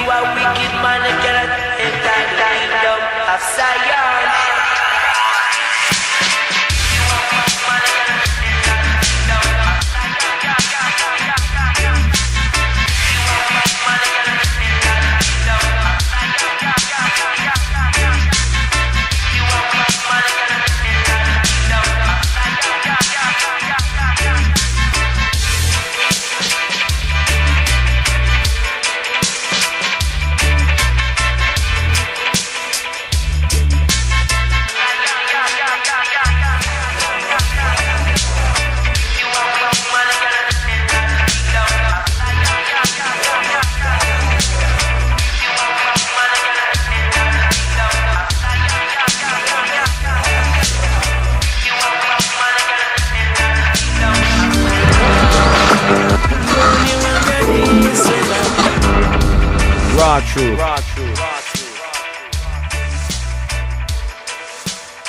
are wicked man and cannot enter the kingdom of Zion.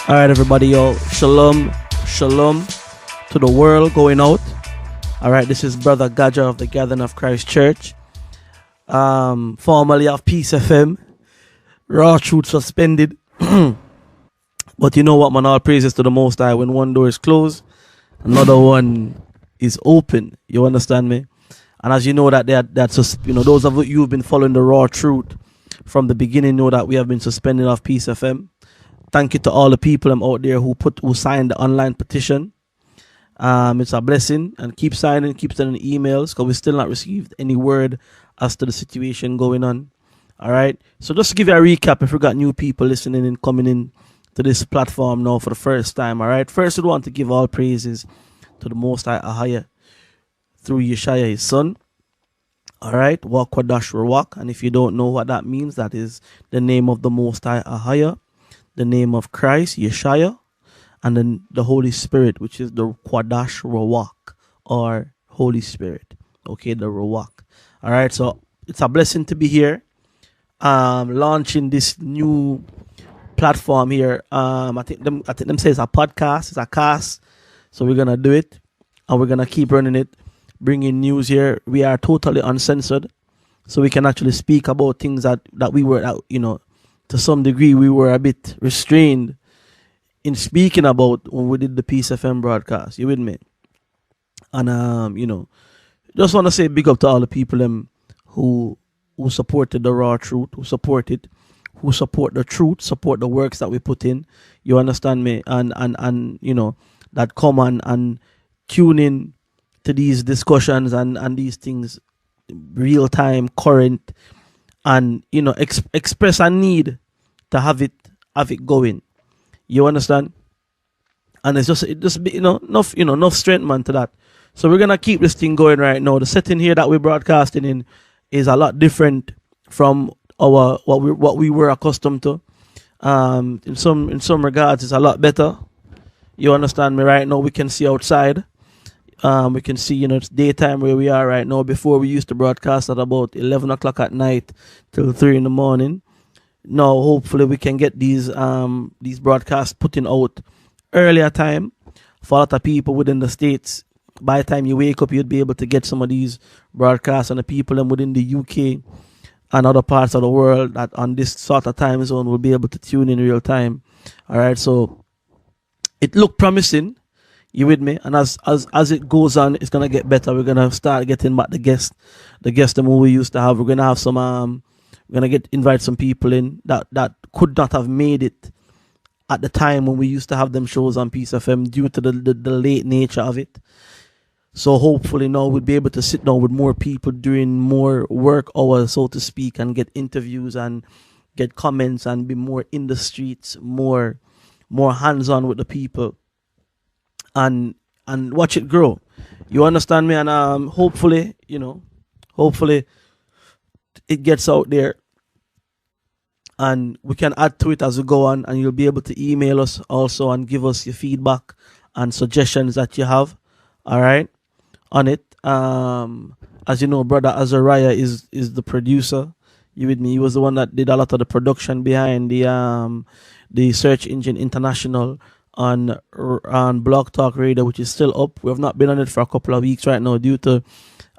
All right, everybody, yo, shalom to the world going out. All right, this is Brother Gaja of the Gathering of Christ Church, formerly of Peace FM. Raw Truth suspended, but you know what, man? All praises to the Most High. When one door is closed, another one is open. You understand me? And as you know that's just, those of you who've been following the Raw Truth from the beginning know that we have been suspended off Peace FM. Thank you to all the people out there who signed the online petition. It's a blessing, and keep signing, keep sending emails, because we still not received any word as to the situation going on. All right. So just to give you a recap, if we got new people listening and coming in to this platform now for the first time. All right. First, we want to give all praises to the Most High Ahaya through Yeshaya, his son. All right. Wakwadash Rawak. And if you don't know what that means, that is the name of the Most High Ahaya, the name of Christ, Yeshaya, and then the Holy Spirit, which is the Kwadash Rawak, or Holy Spirit. Okay, the Rawak. All right, so it's a blessing to be here, launching this new platform here. I think them say it's a podcast, it's a cast. So we're gonna do it, and we're gonna keep running it, bringing news here. We are totally uncensored, so we can actually speak about things that we were, to some degree, we were a bit restrained in speaking about when we did the Peace FM broadcast. You with me? And just want to say big up to all the people who supported the Raw Truth, who support the truth, support the works that we put in. You understand me? And that come and tune in to these discussions and these things real time, current, and express a need to have it going. You understand? And it just enough strength, man, to that. So we're gonna keep this thing going right now. The setting here that we're broadcasting in is a lot different from what we were accustomed to. In some regards, it's a lot better. You understand me? Right now, we can see outside. We can see, it's daytime where we are right now. Before, we used to broadcast at about 11 o'clock at night till 3 in the morning. Now, hopefully, we can get these broadcasts putting out earlier time for a lot of people within the States. By the time you wake up, you'd be able to get some of these broadcasts, and the people within the UK and other parts of the world that on this sort of time zone will be able to tune in real time. All right, so it looked promising. You with me? And as it goes on, it's gonna get better. We're gonna start getting back the guests who we used to have. We're gonna have some we're gonna invite some people in that could not have made it at the time when we used to have them shows on Peace FM due to the late nature of it. So hopefully now we'll be able to sit down with more people doing more work hours, so to speak, and get interviews and get comments and be more in the streets, more hands-on with the people. And watch it grow. You understand me? And hopefully it gets out there, and we can add to it as we go on, and you'll be able to email us also and give us your feedback and suggestions that you have. All right, on it. As you know, Brother Azariah is the producer. You with me? He was the one that did a lot of the production behind the Search Engine International on Blog Talk Radio, which is still up. We have not been on it for a couple of weeks right now due to,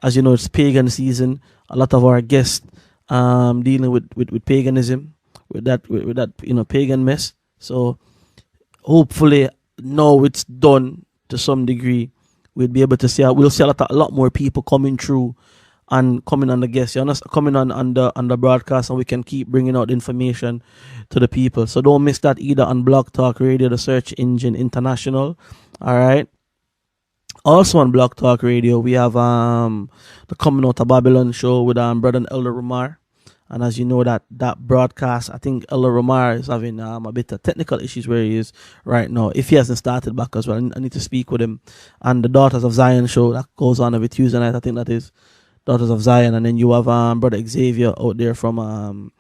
as you know, it's pagan season. A lot of our guests dealing with paganism, with that pagan mess. So hopefully now it's done to some degree. We'll be able to see. We'll see a lot more people coming through and coming on the guests. You understand? Coming on the broadcast, and we can keep bringing out information to the people. So don't miss that either on Blog Talk Radio, the search engine international. All right. Also on Blog Talk Radio, we have the Coming Out of Babylon show with brother and Elder Ramar. And as you know, that broadcast, I think Elder Ramar is having a bit of technical issues where he is right now. If he hasn't started back as well, I need to speak with him. And the Daughters of Zion show that goes on every Tuesday night. I think that is Daughters of Zion. And then you have brother Xavier out there from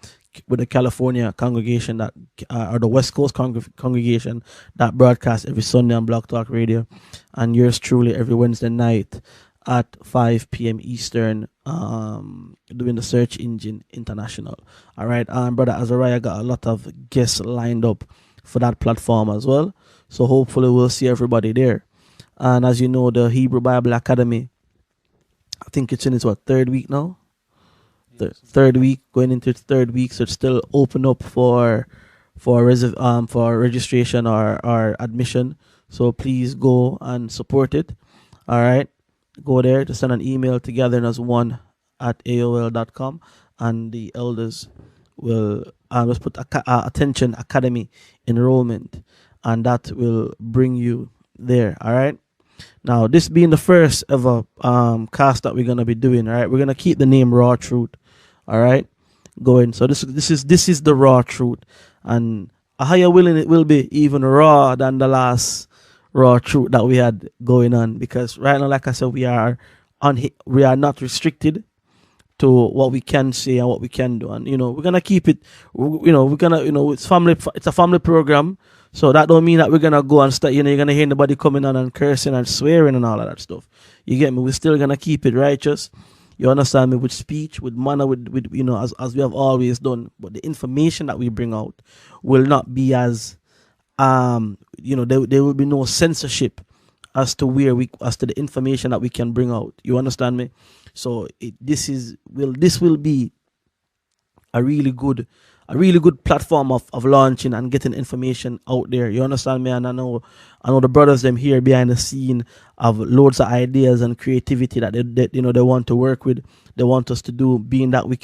with the California congregation that or the West Coast congregation that broadcasts every Sunday on Blog Talk Radio, and yours truly every Wednesday night at 5 p.m. Eastern, doing the Search Engine International. All right, brother Azariah got a lot of guests lined up for that platform as well. So hopefully we'll see everybody there. And as you know, the Hebrew Bible Academy, I think it's in its third week now. Third week, going into its third week, so it's still open up for registration or admission. So please go and support it. All right. Go there to send an email to togetherness1 at AOL.com, and the elders will just put attention academy enrollment, and that will bring you there. All right. Now, this being the first ever cast that we're gonna be doing, all right, we're gonna keep the name Raw Truth. All right, going. So this is the Raw Truth, and a higher willing it will be even raw than the last Raw Truth that we had going on, because right now, like I said, we are not restricted to what we can say and what we can do, and we're gonna keep it. We're gonna it's a family program, so that don't mean that we're gonna go and start. You're gonna hear anybody coming on and cursing and swearing and all of that stuff. You get me? We're still gonna keep it righteous. You understand me? With speech, with manner, with as we have always done. But the information that we bring out will not be as there will be no censorship as to the information that we can bring out. You understand me? So this will be a really good platform of launching and getting information out there. You understand me? And I know the brothers them here behind the scene have loads of ideas and creativity that they want to work with. They want us to do, being that we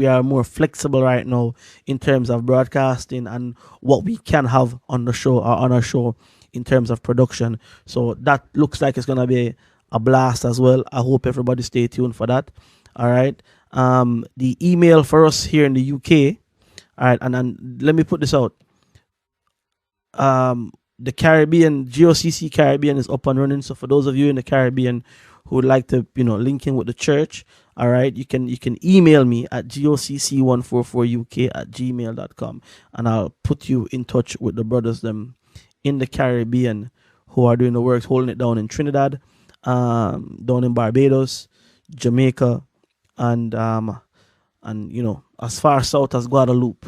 are more flexible right now in terms of broadcasting and what we can have on the show or on our show in terms of production. So that looks like it's gonna be a blast as well. I hope everybody stay tuned for that. All right. The email for us here in the UK. All right, and then let me put this out. The Caribbean, GOCC Caribbean is up and running. So for those of you in the Caribbean who would like to, link in with the church, all right, you can email me at gocc144uk@gmail.com, and I'll put you in touch with the brothers them in the Caribbean who are doing the works, holding it down in Trinidad, down in Barbados, Jamaica, and as far south as Guadeloupe.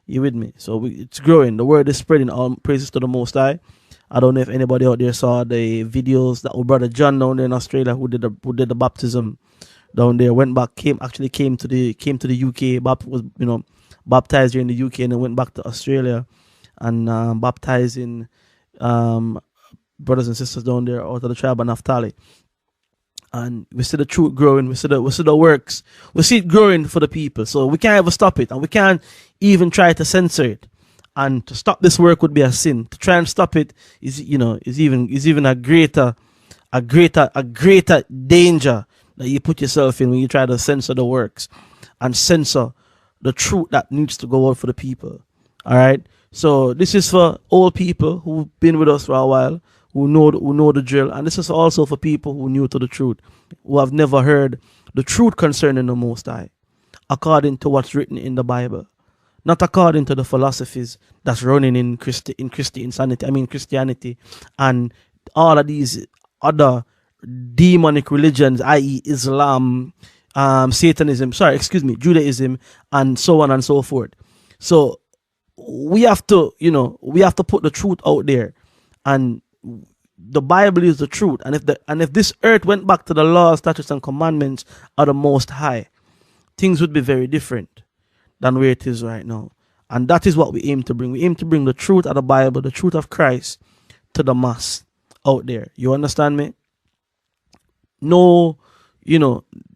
You with me? So it's growing. The word is spreading. All praises to the Most High. I don't know if anybody out there saw the videos that our brother John down there in Australia who did the baptism down there. Went back, came to the UK. Was baptized here in the UK, and then went back to Australia and baptizing brothers and sisters down there out of the tribe of Naphtali. And we see the truth growing. We see the works. We see it growing for the people. So we can't ever stop it, and we can't even try to censor it. And to stop this work would be a sin. To try and stop it is even a greater danger that you put yourself in when you try to censor the works and censor the truth that needs to go out for the people. All right. So this is for old people who've been with us for a while, who know the drill, and this is also for people who are new to the truth, who have never heard the truth concerning the Most High, according to what's written in the Bible, not according to the philosophies that's running in Christianity, and all of these other demonic religions, i.e., Islam, Satanism, Judaism, and so on and so forth. So we have to put the truth out there, and the Bible is the truth. And if this earth went back to the laws, statutes, and commandments of the Most High, things would be very different than where it is right now. And that is what we aim to bring. We aim to bring the truth of the Bible, the truth of Christ to the mass out there. You understand me? No,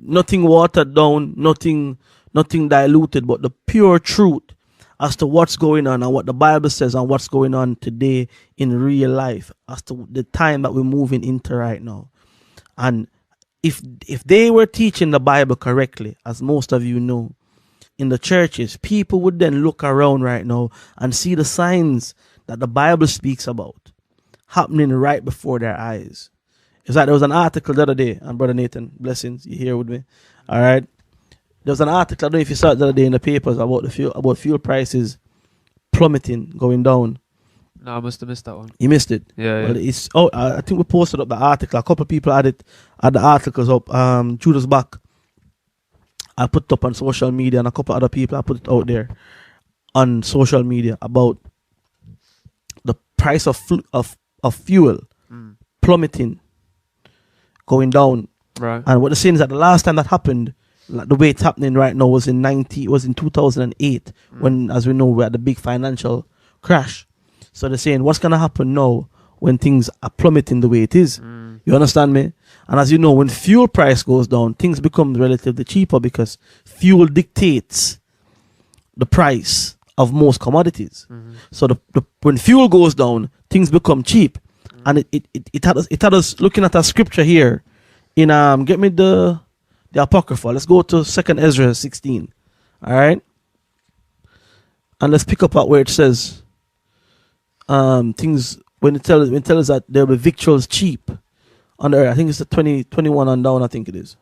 nothing watered down, nothing diluted, but the pure truth as to what's going on and what the Bible says and what's going on today in real life as to the time that we're moving into right now. And if they were teaching the Bible correctly, as most of you know, in the churches, people would then look around right now and see the signs that the Bible speaks about happening right before their eyes. It's like there was an article the other day, and Brother Nathan, blessings, you here with me? All right. There was an article, I don't know if you saw it the other day in the papers about fuel prices plummeting, going down. No, I must have missed that one. You missed it? Yeah. Well, I think we posted up the article. A couple of people had the articles up. Judas Back, I put it up on social media, and a couple of other people I put it out there on social media about the price of fuel plummeting, going down. Right. And what they're saying is that the last time that happened, like the way it's happening right now, was in 2008 when, as we know, we had the big financial crash. So they're saying what's gonna happen now when things are plummeting the way it is. You understand me? And as you know, when fuel price goes down, things become relatively cheaper because fuel dictates the price of most commodities. So when fuel goes down, things become cheap. And it had us looking at a scripture here in get me the Apocrypha. Let's go to 2nd Ezra 16. All right? And let's pick up at where it says things when it tells us that there will be victuals cheap on the earth. I think it's the 21 on down, I think it is.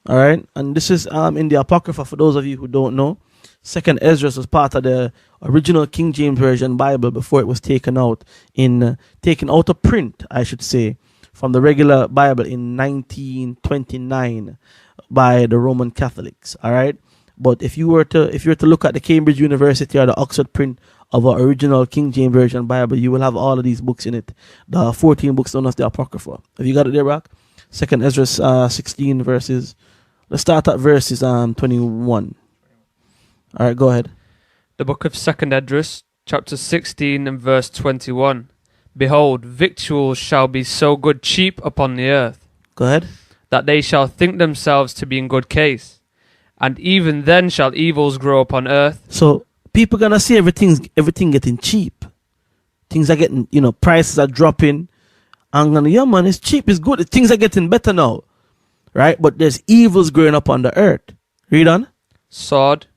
All right? And this is in the Apocrypha for those of you who don't know. 2nd Ezra was part of the original King James Version Bible before it was taken out of print, I should say, from the regular Bible in 1929 by the Roman Catholics. All right, but if you were to look at the Cambridge University or the Oxford print of our original King James Version Bible, you will have all of these books in it. The 14 books known as the Apocrypha. Have you got it there, Rock? 2nd Ezra 16 verses. Let's start at verses 21. All right, go ahead. The book of 2nd Esdras, chapter 16 and verse 21. Behold, victuals shall be so good cheap upon the earth, Go ahead. that they shall think themselves to be in good case. And even then shall evils grow upon earth. So people gonna see everything getting cheap. Things are getting, prices are dropping. I'm gonna, yeah man, it's cheap, it's good. Things are getting better now. Right? But there's evils growing up on the earth. Read on. Sword,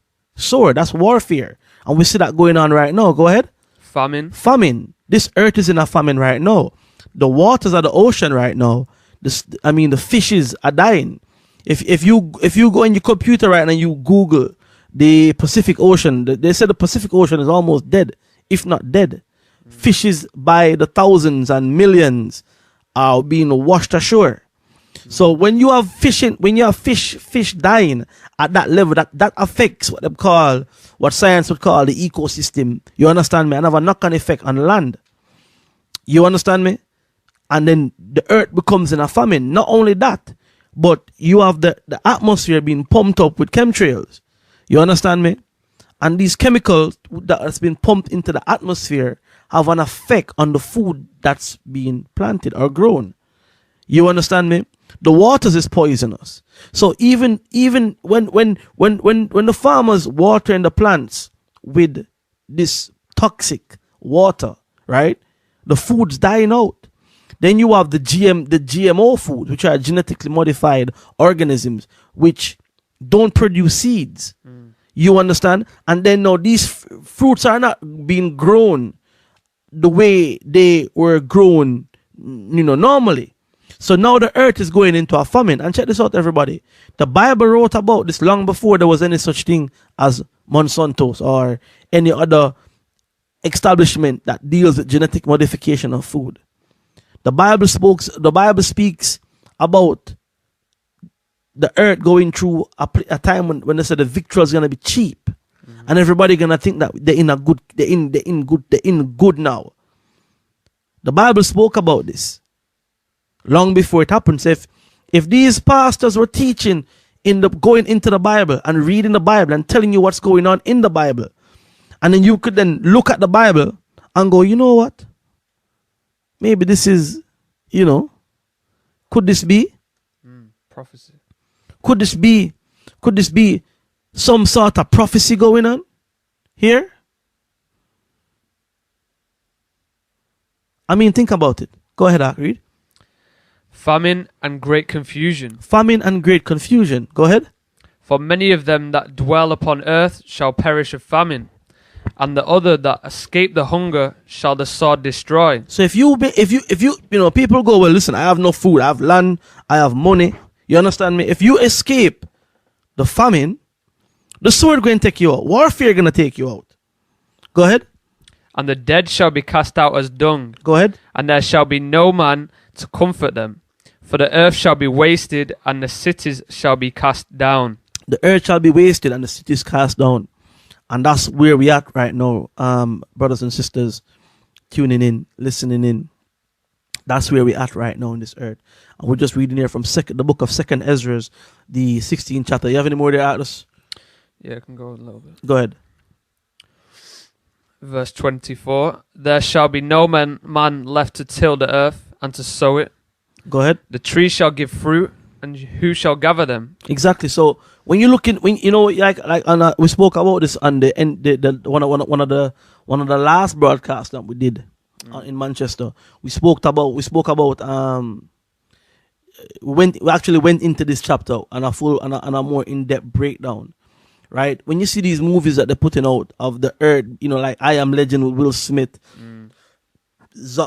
That's warfare. And we see that going on right now. Go ahead. famine. This earth is in a famine right now. The waters of the ocean right now. The fishes are dying. If you go in your computer right now and you Google the Pacific Ocean, they say the Pacific Ocean is almost dead, if not dead. Fishes by the thousands and millions are being washed ashore. So when you have fish dying at that level, that affects what science would call the ecosystem. You understand me? And have a knock-on effect on land. You understand me? And then the earth becomes in a famine. Not only that, but you have the atmosphere being pumped up with chemtrails. You understand me? And these chemicals that has been pumped into the atmosphere have an effect on the food that's being planted or grown. You understand me? The waters is poisonous. So even when the farmers watering the plants with this toxic water, right? The food's dying out. Then you have the GMO food, which are genetically modified organisms, which don't produce seeds. You understand? And then now these fruits are not being grown the way they were grown, normally. So now the earth is going into a famine. And check this out, everybody. The Bible wrote about this long before there was any such thing as Monsanto's or any other establishment that deals with genetic modification of food. The Bible speaks about the earth going through a time when they said the victual is gonna be cheap, and everybody gonna think that they're in good now. The Bible spoke about this long before it happened. So if these pastors were teaching in the going into the Bible and reading the Bible and telling you what's going on in the Bible. And then you could then look at the Bible and go, you know what? Maybe this is, could this be? Prophecy. Could this be some sort of prophecy going on here? I mean, think about it. Go ahead, read. Famine and great confusion. Famine and great confusion. Go ahead. For many of them that dwell upon earth shall perish of famine, and the other that escape the hunger shall the sword destroy. So if you people go, well, listen, I have no food, I have land, I have money. You understand me? If you escape the famine, the sword going to take you out. Warfare going to take you out. Go ahead. And the dead shall be cast out as dung. Go ahead. And there shall be no man to comfort them. For the earth shall be wasted, and the cities shall be cast down. The earth shall be wasted, and the cities cast down. And that's where we at right now, brothers and sisters, tuning in, listening in. That's where we at right now in this earth. And we're just reading here from the book of 2nd Ezra, the 16th chapter. You have any more there, Atlas? Yeah, I can go a little bit. Go ahead. Verse 24. There shall be no man left to till the earth and to sow it. Go ahead. The trees shall give fruit, and who shall gather them? Exactly. So when you look in, we spoke about this on one of the last broadcasts that we did in Manchester. We actually went into this chapter on a full and a more in-depth breakdown. Right? When you see these movies that they're putting out of the earth, like I Am Legend with Will Smith,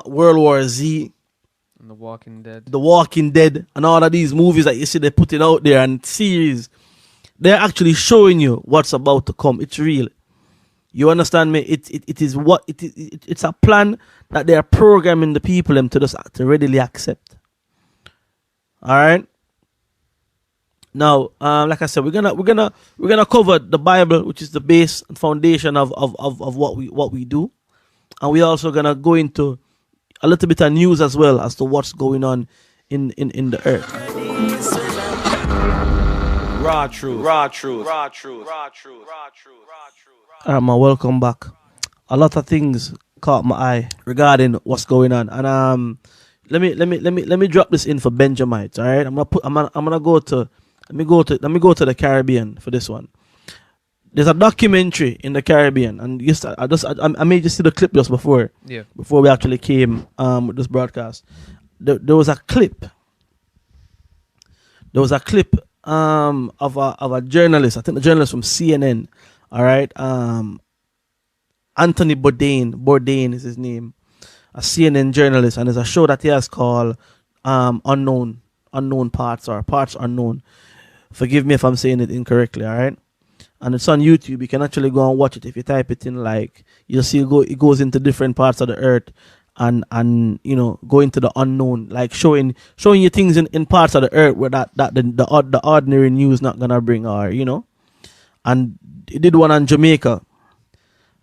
World War Z, and The Walking Dead, and all of these movies that you see they're putting out there and series, they're actually showing you what's about to come. It's real. You understand me? It's a plan that they are programming the people to readily accept. All right. Now, like I said, we're gonna cover the Bible, which is the base and foundation of what we do, and we're also gonna go into a little bit of news as well as to what's going on in the earth. Raw truth. Alright, man, welcome back. A lot of things caught my eye regarding what's going on, and let me drop this in for Benjamites. All right, let me go to the Caribbean for this one. There's a documentary in the Caribbean, and I made you see the clip just before we actually came with this broadcast. There was a clip. There was a clip of a journalist. I think the journalist from CNN. All right, Anthony Bourdain is his name, a CNN journalist, and there's a show that he has called Unknown Parts, or Parts Unknown. Forgive me if I'm saying it incorrectly, all right? And it's on YouTube. You can actually go and watch it. If you type it in, you'll see it goes into different parts of the earth and go into the unknown, like showing you things in parts of the earth where the ordinary news not gonna bring, or And it did one on Jamaica.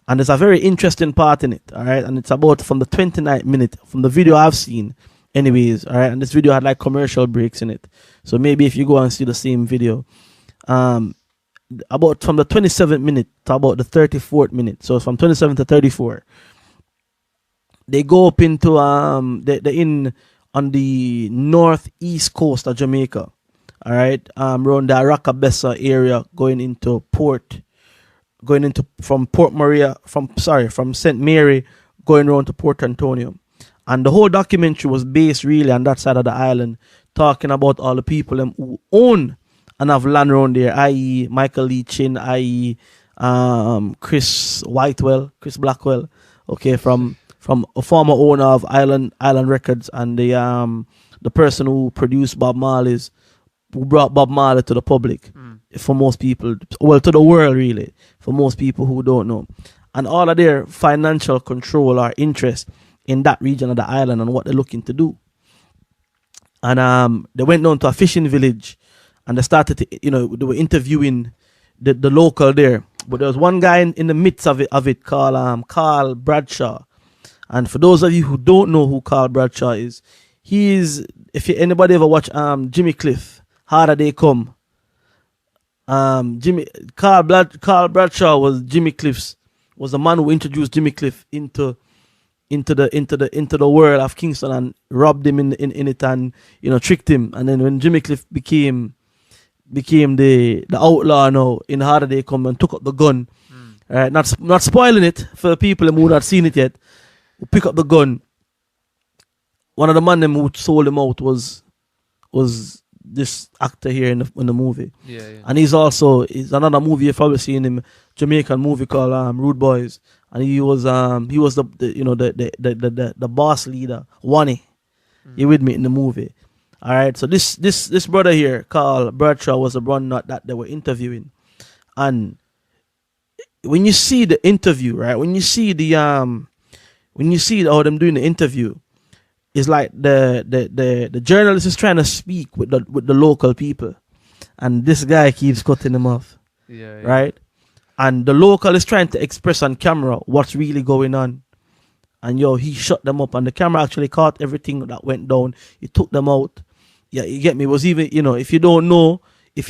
And there's a very interesting part in it, all right? And it's about from the 29th minute, from the video I've seen, anyways, all right? And this video had commercial breaks in it. So maybe if you go and see the same video, about from the 27th minute to about the 34th minute, so from 27 to 34, they go up into they're in on the northeast coast of Jamaica, all right, around the Aracabessa area, from St. Mary, going around to Port Antonio. And the whole documentary was based really on that side of the island, talking about all the people who own and have land around there, i.e. Michael Lee Chin, i.e. Chris Blackwell, okay, from a former owner of Island Records, and the person who produced who brought Bob Marley to the public, for most people, well, to the world really, for most people who don't know. And all of their financial control or interest in that region of the island and what they're looking to do. And they went down to a fishing village, and they started to, they were interviewing the local there. But there was one guy in the midst of it called Carl Bradshaw. And for those of you who don't know who Carl Bradshaw is, anybody ever watch Jimmy Cliff, Harder They Come, Jimmy Carl Bradshaw was the man who introduced Jimmy Cliff into the world of Kingston and robbed him in it and tricked him. And then when Jimmy Cliff became the outlaw now in Harder, they come and took up the gun. Right, not spoiling it for people who not seen it yet. Who pick up the gun. One of the men them who sold him out was this actor here in the movie. Yeah. And he's another movie you've probably seen him, Jamaican movie called Rude Boys. And he was the boss leader, Wani. You with me in the movie. Alright, so this brother here, Carl Bradshaw, was the one that they were interviewing. And when you see the interview, right, when you see how them doing the interview, it's like the journalist is trying to speak with the local people, and this guy keeps cutting him off. Yeah. Right? And the local is trying to express on camera what's really going on. And he shut them up, and the camera actually caught everything that went down. He took them out. Yeah, you get me? It was even, if you don't know, if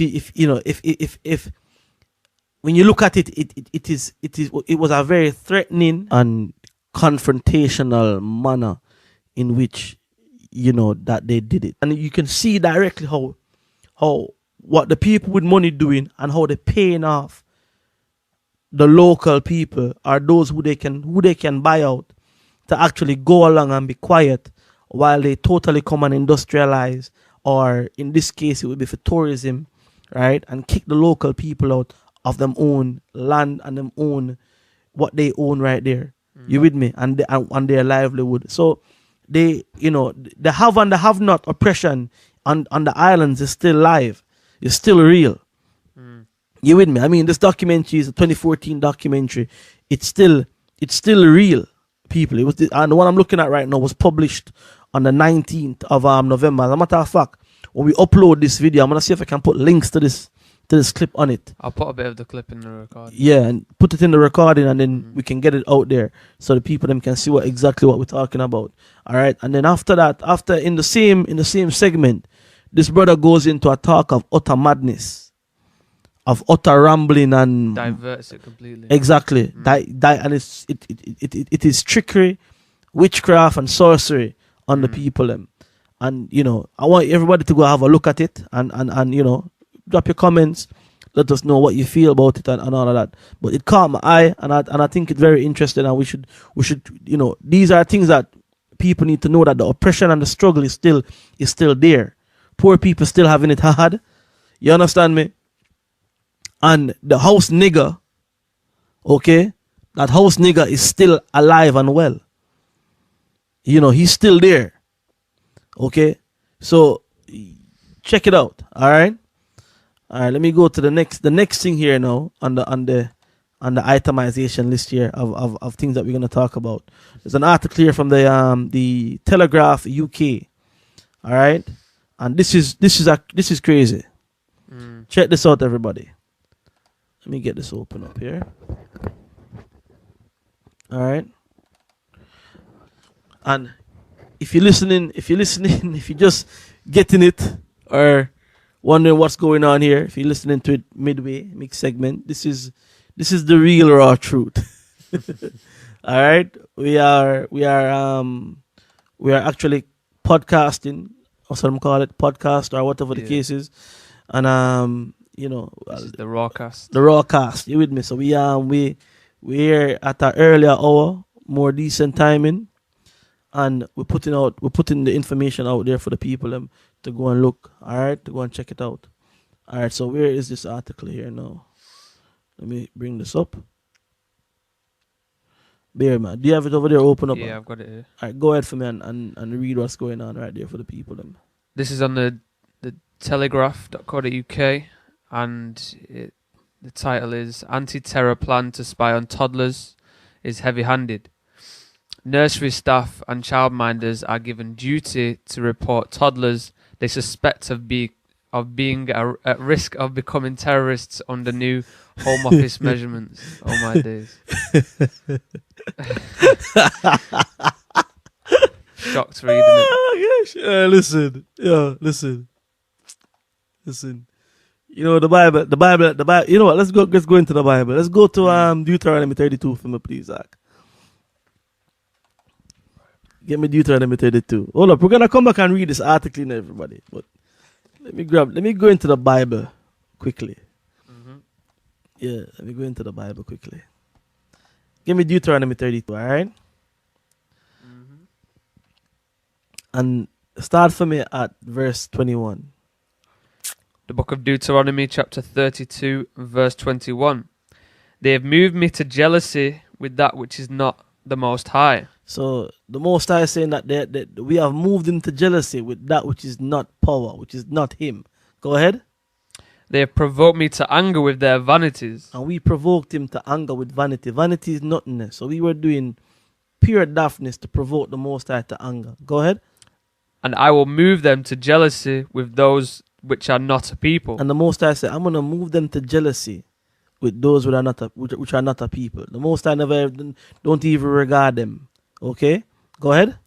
when you look at it, it was a very threatening and confrontational manner in which that they did it. And you can see directly how what the people with money doing and how they're paying off the local people are those who they can buy out to actually go along and be quiet while they totally come and industrialize, or in this case it would be for tourism, right, and kick the local people out of them own land and them own what they own right there. You with me? And their livelihood. So the have and the have not oppression on the islands is still live. It's still real. You with me? I mean, this documentary is a 2014 documentary. It's still real, people. It was and the one I'm looking at right now was published on the 19th of November. As a matter of fact, when we upload this video, I'm gonna see if I can put links to this clip on it. I'll put a bit of the clip in the recording. Yeah, and put it in the recording, and then we can get it out there so the people them can see exactly what we're talking about. All right, and then after that, in the same segment, this brother goes into a talk of utter madness, of utter rambling, and diverts it completely. Exactly, and it is trickery, witchcraft, and sorcery on the people them. And I want everybody to go have a look at it and drop your comments, let us know what you feel about it and all of that. But it caught my eye, and I think it's very interesting, and we should these are things that people need to know, that the oppression and the struggle is still there. Poor people still having it hard. You understand me? And the house nigger, okay, that house nigger is still alive and well. He's still there. Okay, so check it out. All right, let me go to the next thing here now on the itemization list here of things that we're gonna talk about. There's an article here from the Telegraph UK. All right, and this is crazy. Check this out, everybody. Let me get this open up here. All right, and if you're listening, if you're just getting it or wondering what's going on here, if you're listening to it midway, mix segment, this is the real raw truth. All right, we are actually podcasting, or some call it podcast, or whatever the case is, and this is the rawcast. The rawcast. You with me? So we're at an earlier hour, more decent timing. And we're putting the information out there for the people to go and look. All right, to go and check it out. All right, so where is this article here now? Let me bring this up. Bear, man, do you have it over there? Open up. Yeah, I've got it here. All right, go ahead for me and read what's going on right there for the people. This is on the telegraph.co.uk, and the title is "Anti-Terror Plan to Spy on Toddlers is Heavy-Handed. Nursery staff and childminders are given duty to report toddlers they suspect of being at risk of becoming terrorists under new Home Office measurements." Oh my days. Shocked reading it. Oh, gosh. Listen. You know, the Bible. You know what? Let's go into the Bible. Let's go to Deuteronomy 32 for me, please, Zach. Get me Deuteronomy 32. Hold up, we're gonna come back and read this article in everybody. But let me go into the Bible quickly. Yeah, let me go into the Bible quickly. Give me Deuteronomy 32, alright? And start for me at verse 21. The book of Deuteronomy, chapter 32, verse 21. They have moved me to jealousy with that which is not the Most High. So the Most High is saying that we have moved him to jealousy with that which is not power, which is not him. Go ahead. They have provoked me to anger with their vanities. And we provoked him to anger with vanity. Vanity is nothingness. So we were doing pure daftness to provoke the Most High to anger. Go ahead. And I will move them to jealousy with those which are not a people. And the Most High said, I'm going to move them to jealousy with those which are not a people. The Most High don't even regard them. Okay? Go ahead.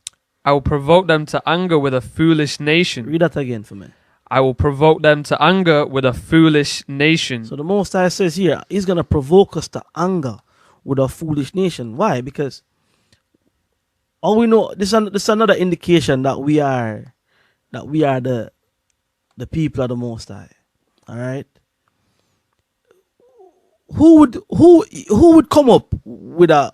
I will provoke them to anger with a foolish nation. Read that again for me. I will provoke them to anger with a foolish nation. So the Most High says here, he's going to provoke us to anger with a foolish nation. Why? Because all we know, this is another indication that we are the people of the Most High. All right. Who would come up with an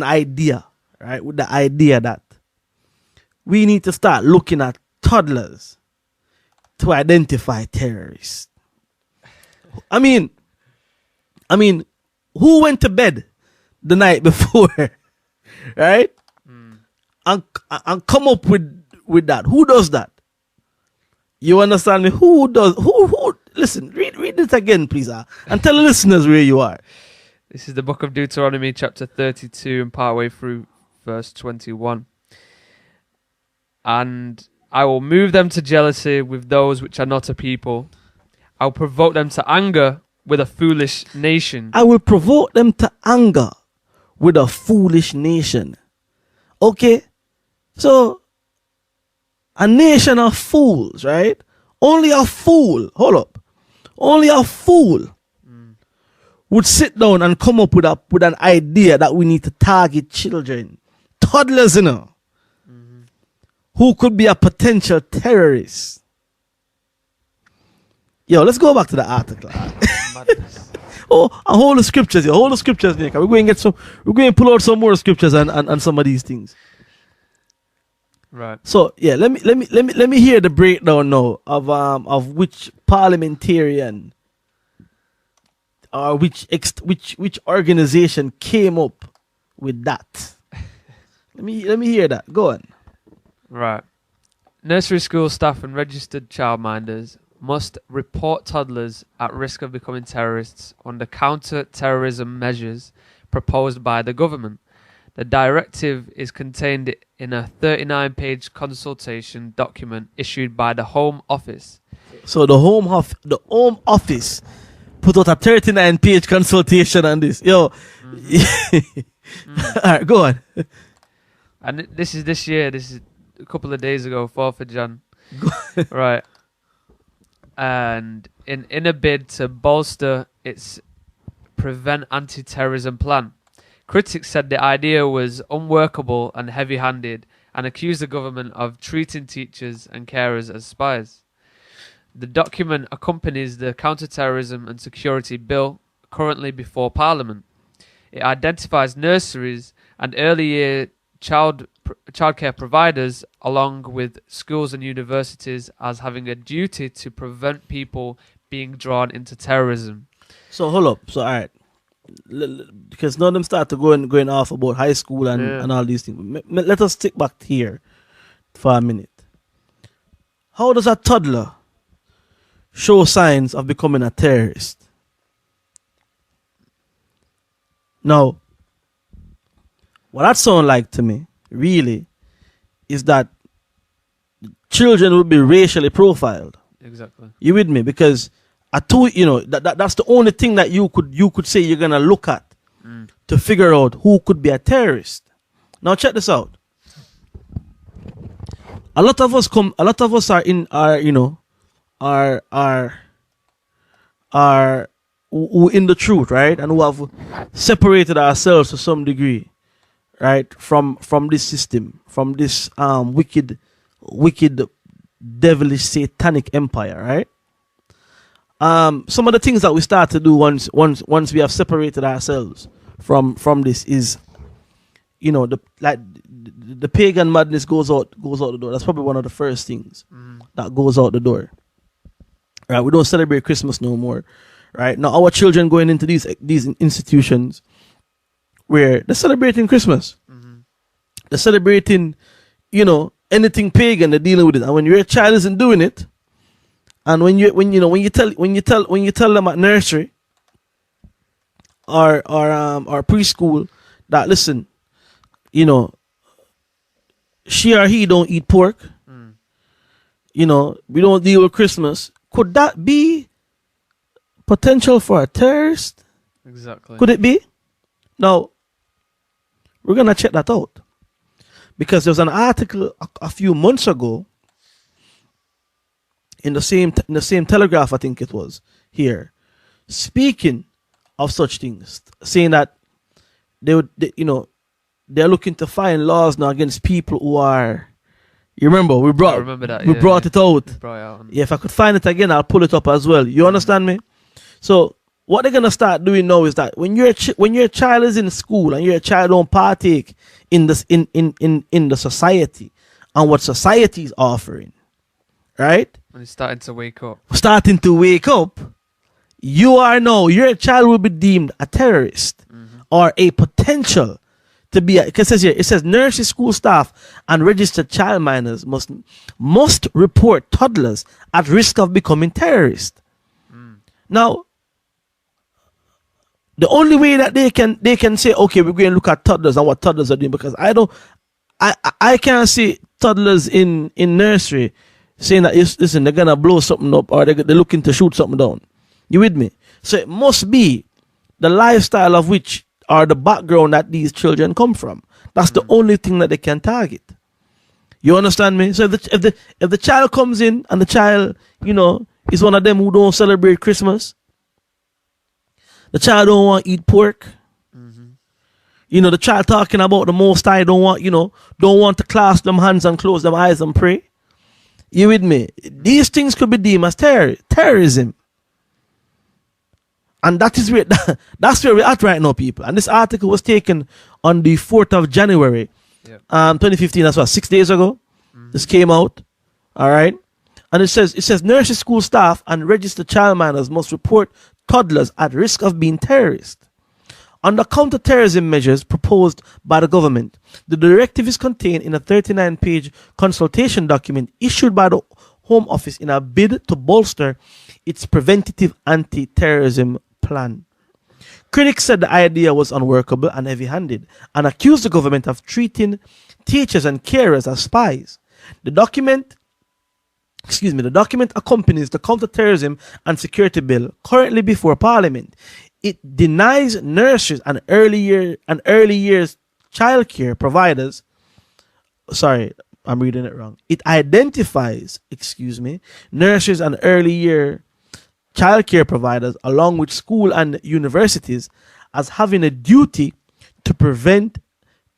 idea, right? With the idea that we need to start looking at toddlers to identify terrorists. I mean, who went to bed the night before, right? And come up with that? Who does that? You understand me? Who? Listen, read it again, please, and tell the listeners where you are. This is the book of Deuteronomy, chapter 32, and partway through verse 21. And I will move them to jealousy with those which are not a people. I will provoke them to anger with a foolish nation. I will provoke them to anger with a foolish nation. Okay? So, a nation of fools, right? Only a fool, hold up. Only a fool would sit down and come up with an idea that we need to target children. Toddlers, you know. Who could be a potential terrorist. Yo, let's go back to the article. And hold the scriptures here. Hold the scriptures here. We're going to pull out some more scriptures and some of these things. Right. So yeah, let me hear the breakdown now of which parliamentarian or which organization came up with that. let me hear that. Go on. Right. Nursery school staff and registered childminders must report toddlers at risk of becoming terrorists under counter-terrorism measures proposed by the government. The directive is contained in a 39-page consultation document issued by the Home Office. So the Home Office put out a 39-page consultation on this. Yo. All right, go on. And this is this year. This is a couple of days ago, 4th of Jan. Right. And in a bid to bolster its prevent anti-terrorism plan, critics said the idea was unworkable and heavy-handed and accused the government of treating teachers and carers as spies. The document accompanies the counter-terrorism and security bill currently before Parliament. It identifies nurseries and early year childcare providers along with schools and universities as having a duty to prevent people being drawn into terrorism. So hold up. So all right. Because none of them start to going off about high school and all these things. Let us stick back here for a minute. How does a toddler show signs of becoming a terrorist? Now, what that sounds like to me, really, is that children will be racially profiled. Exactly. You with me? Because that's the only thing that you could say you're gonna look at to figure out who could be a terrorist. Now check this out. A lot of us are who in the truth, right, and who have separated ourselves to some degree, right, from this system, from this wicked, devilish, satanic empire, right. Some of the things that we start to do once we have separated ourselves from this is, the pagan madness goes out the door. That's probably one of the first things that goes out the door. Right, we don't celebrate Christmas no more. Right now, our children going into these institutions where they're celebrating Christmas. They're celebrating, anything pagan. They're dealing with it, and when your child isn't doing it, and when you tell them at nursery or preschool that, listen, she or he don't eat pork. We don't deal with Christmas. Could that be potential for a terrorist? Exactly. Could it be? Now, we're gonna check that out, because there was an article a few months ago in the same Telegraph, I think it was, here, speaking of such things, saying that they're looking to find laws now against people who are. You remember we brought it out. You brought it out. Yeah, if I could find it again, I'll pull it up as well. You understand me? So what they're gonna start doing now is that when your child is in school and your child don't partake in this in the society and what society is offering, right? When he's starting to wake up, your child will be deemed a terrorist or a potential to be, because it says nursery school staff and registered child minors must report toddlers at risk of becoming terrorists. Now, the only way that they can say, okay, we're going to look at toddlers and what toddlers are doing, because I can't see toddlers in nursery saying that, listen, they're gonna blow something up or they're looking to shoot something down. You with me? So it must be the lifestyle of which, or the background that these children come from. That's the only thing that they can target. You understand me? So if the child comes in and the child, is one of them who don't celebrate Christmas, the child don't want to eat pork. The child talking about the Most High don't want to clasp them hands and close them eyes and pray. You with me? These things could be deemed as terrorism. And that's where we're at right now, people. And this article was taken on the 4th of January, 2015. That's 6 days ago. This came out. All right. And it says nursery school staff and registered child minors must report toddlers at risk of being terrorists. Under counter-terrorism measures proposed by the government, the directive is contained in a 39-page consultation document issued by the Home Office in a bid to bolster its preventative anti-terrorism plan. Critics said the idea was unworkable and heavy-handed and accused the government of treating teachers and carers as spies. The document accompanies the counter-terrorism and security bill currently before Parliament. It denies nurseries and early years childcare providers. Sorry, I'm reading it wrong. It identifies, nurseries and early year childcare providers along with school and universities as having a duty to prevent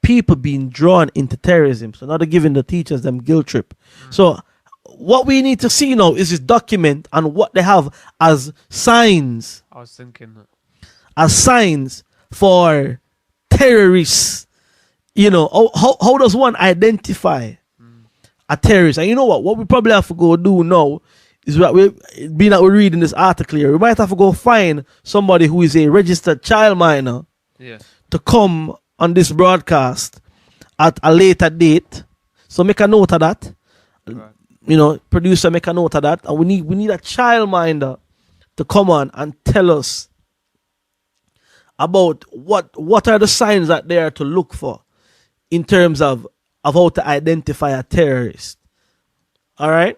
people being drawn into terrorism. So now they're giving the teachers them guilt trip. So what we need to see now is this document and what they have as signs. I was thinking that. As signs for terrorists. How does one identify a terrorist? And you know what we probably have to go do now is that we're reading this article here, we might have to go find somebody who is a registered child minor to come on this broadcast at a later date. So make a note of that. Right. Producer, make a note of that. And we need a child minder to come on and tell us about what are the signs that they are to look for in terms of how to identify a terrorist. All right.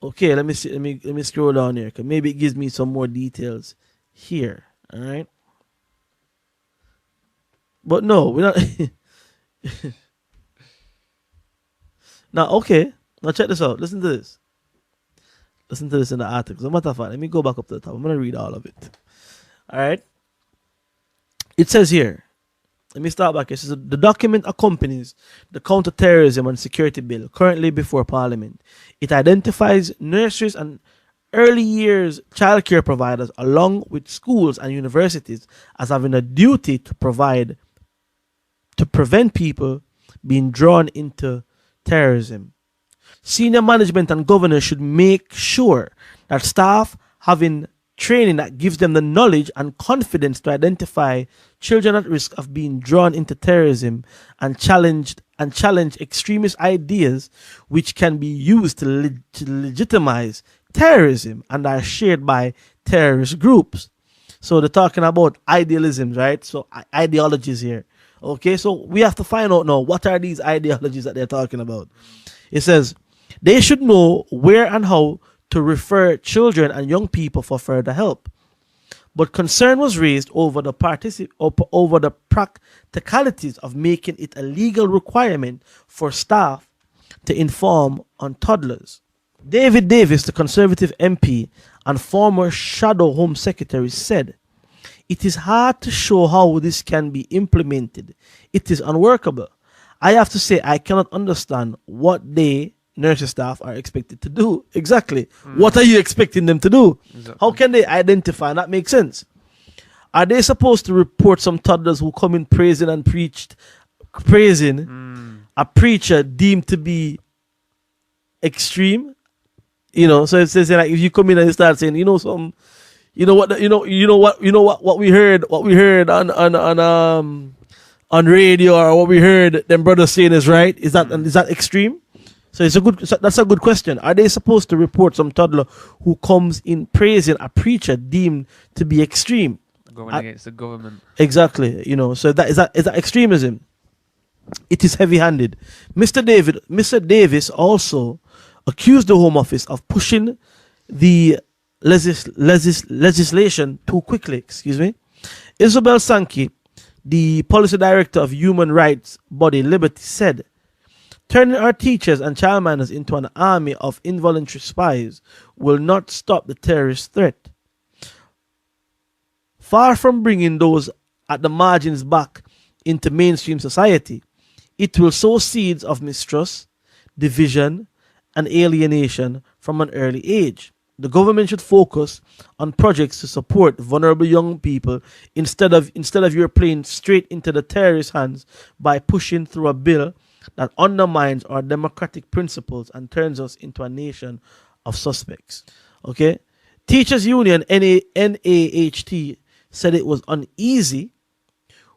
Okay, let me see. Let me scroll down here, because maybe it gives me some more details here. All right. But no, we're not. Now, okay. Now check this out. Listen to this. Listen to this in the article. As a matter of fact, let me go back up to the top. I'm going to read all of it. All right. It says here, let me start back. It says the document accompanies the counterterrorism and security bill currently before Parliament. It identifies nurseries and early years childcare providers along with schools and universities as having a duty to prevent people being drawn into terrorism. Senior management and governors should make sure that staff having training that gives them the knowledge and confidence to identify children at risk of being drawn into terrorism and challenge extremist ideas which can be used to legitimize terrorism and are shared by terrorist groups. So they're talking about idealisms, right? So ideologies here. Okay, so we have to find out now what are these ideologies that they're talking about. It says they should know where and how to refer children and young people for further help. But concern was raised over the practicalities of making it a legal requirement for staff to inform on toddlers. David Davis, the Conservative MP and former Shadow Home Secretary, said, "It is hard to show how this can be implemented. It is unworkable. I have to say I cannot understand what they, nurses staff, are expected to do." Exactly. What are you expecting them to do? Exactly. How can they identify? That makes sense. Are they supposed to report some toddlers who come in praising a preacher deemed to be extreme? You know, so it says like if you come in and you start saying, what we heard on radio, or what we heard them brothers saying is right. Is that extreme? So that's a good question. Are they supposed to report some toddler who comes in praising a preacher deemed to be extreme? Going against the government. Exactly. So is that extremism? It is heavy-handed. Mr. Davis also accused the Home Office of pushing the legislation too quickly. Isabel Sankey, the policy director of human rights body Liberty, said, "Turning our teachers and childminders into an army of involuntary spies will not stop the terrorist threat. Far from bringing those at the margins back into mainstream society, it will sow seeds of mistrust, division, and alienation from an early age. The government should focus on projects to support vulnerable young people instead of you're playing straight into the terrorist hands by pushing through a bill that undermines our democratic principles and turns us into a nation of suspects." Okay? Teachers Union NAHT said it was uneasy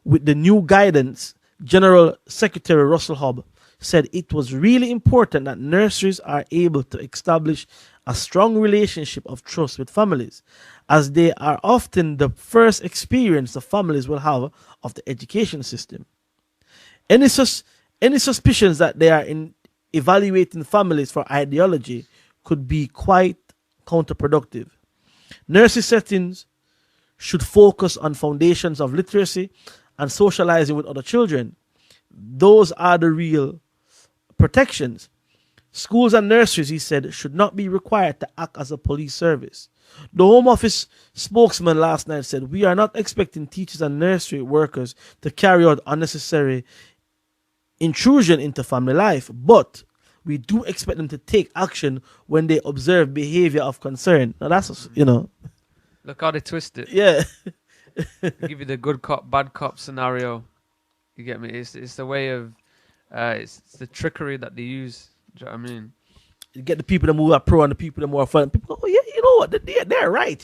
with the new guidance. General Secretary Russell Hobb said it was really important that nurseries are able to establish a strong relationship of trust with families, as they are often the first experience the families will have of the education system. Any suspicions that they are evaluating families for ideology could be quite counterproductive. Nursery settings should focus on foundations of literacy and socializing with other children. Those are the real protections. Schools and nurseries, he said, should not be required to act as a police service. The Home Office spokesman last night said, "We are not expecting teachers and nursery workers to carry out unnecessary intrusion into family life, but we do expect them to take action when they observe behavior of concern." Now that's, Look how they twist it. Yeah. They give you the good cop, bad cop scenario. You get me? It's the way of, it's the trickery that they use. Do you know what I mean? You get the people that move are pro and the people that more fun. People go, "Oh yeah, you know what? They're right,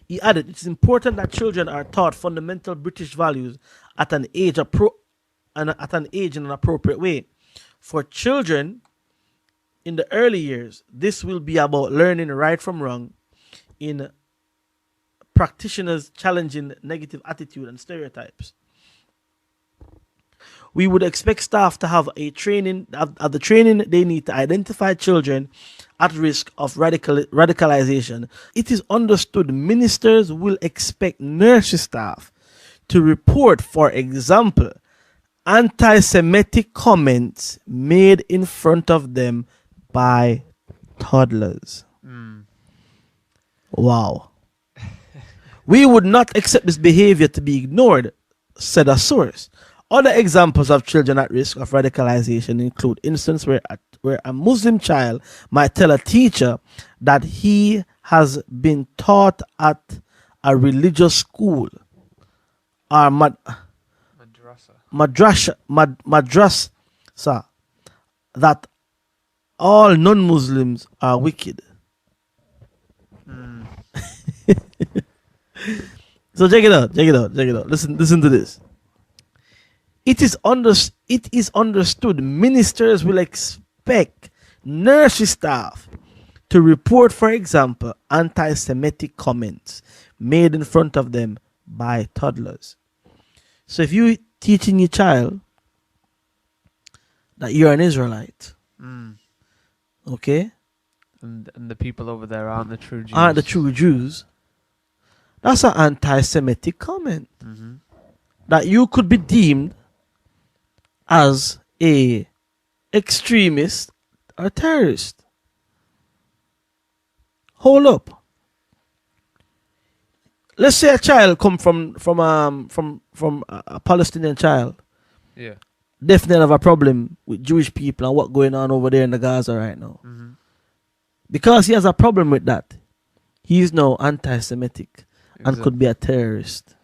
He added, "It's important that children are taught fundamental British values at an age in an appropriate way. For children in the early years, this will be about learning right from wrong, in practitioners challenging negative attitude and stereotypes. We would expect staff to have the training they need to identify children at risk of radicalization. It is understood ministers will expect nursery staff to report, for example, anti-Semitic comments made in front of them by toddlers. Mm. Wow. We would not accept this behavior to be ignored, said a source. Other examples of children at risk of radicalization include instances where a Muslim child might tell a teacher that he has been taught at a religious school or madrasa that all non-Muslims are wicked. So check it out. Listen to this. It is understood ministers will expect nursery staff to report, for example, anti-Semitic comments made in front of them by toddlers. So if you teaching your child that you're an Israelite, okay, and the people over there aren't the true Jews, that's an anti-Semitic comment that you could be deemed as a extremist or terrorist. Hold up. Let's say a child come from a Palestinian child. Yeah. Definitely have a problem with Jewish people and what's going on over there in the Gaza right now. Because he has a problem with that, he is now anti-Semitic and could be a terrorist.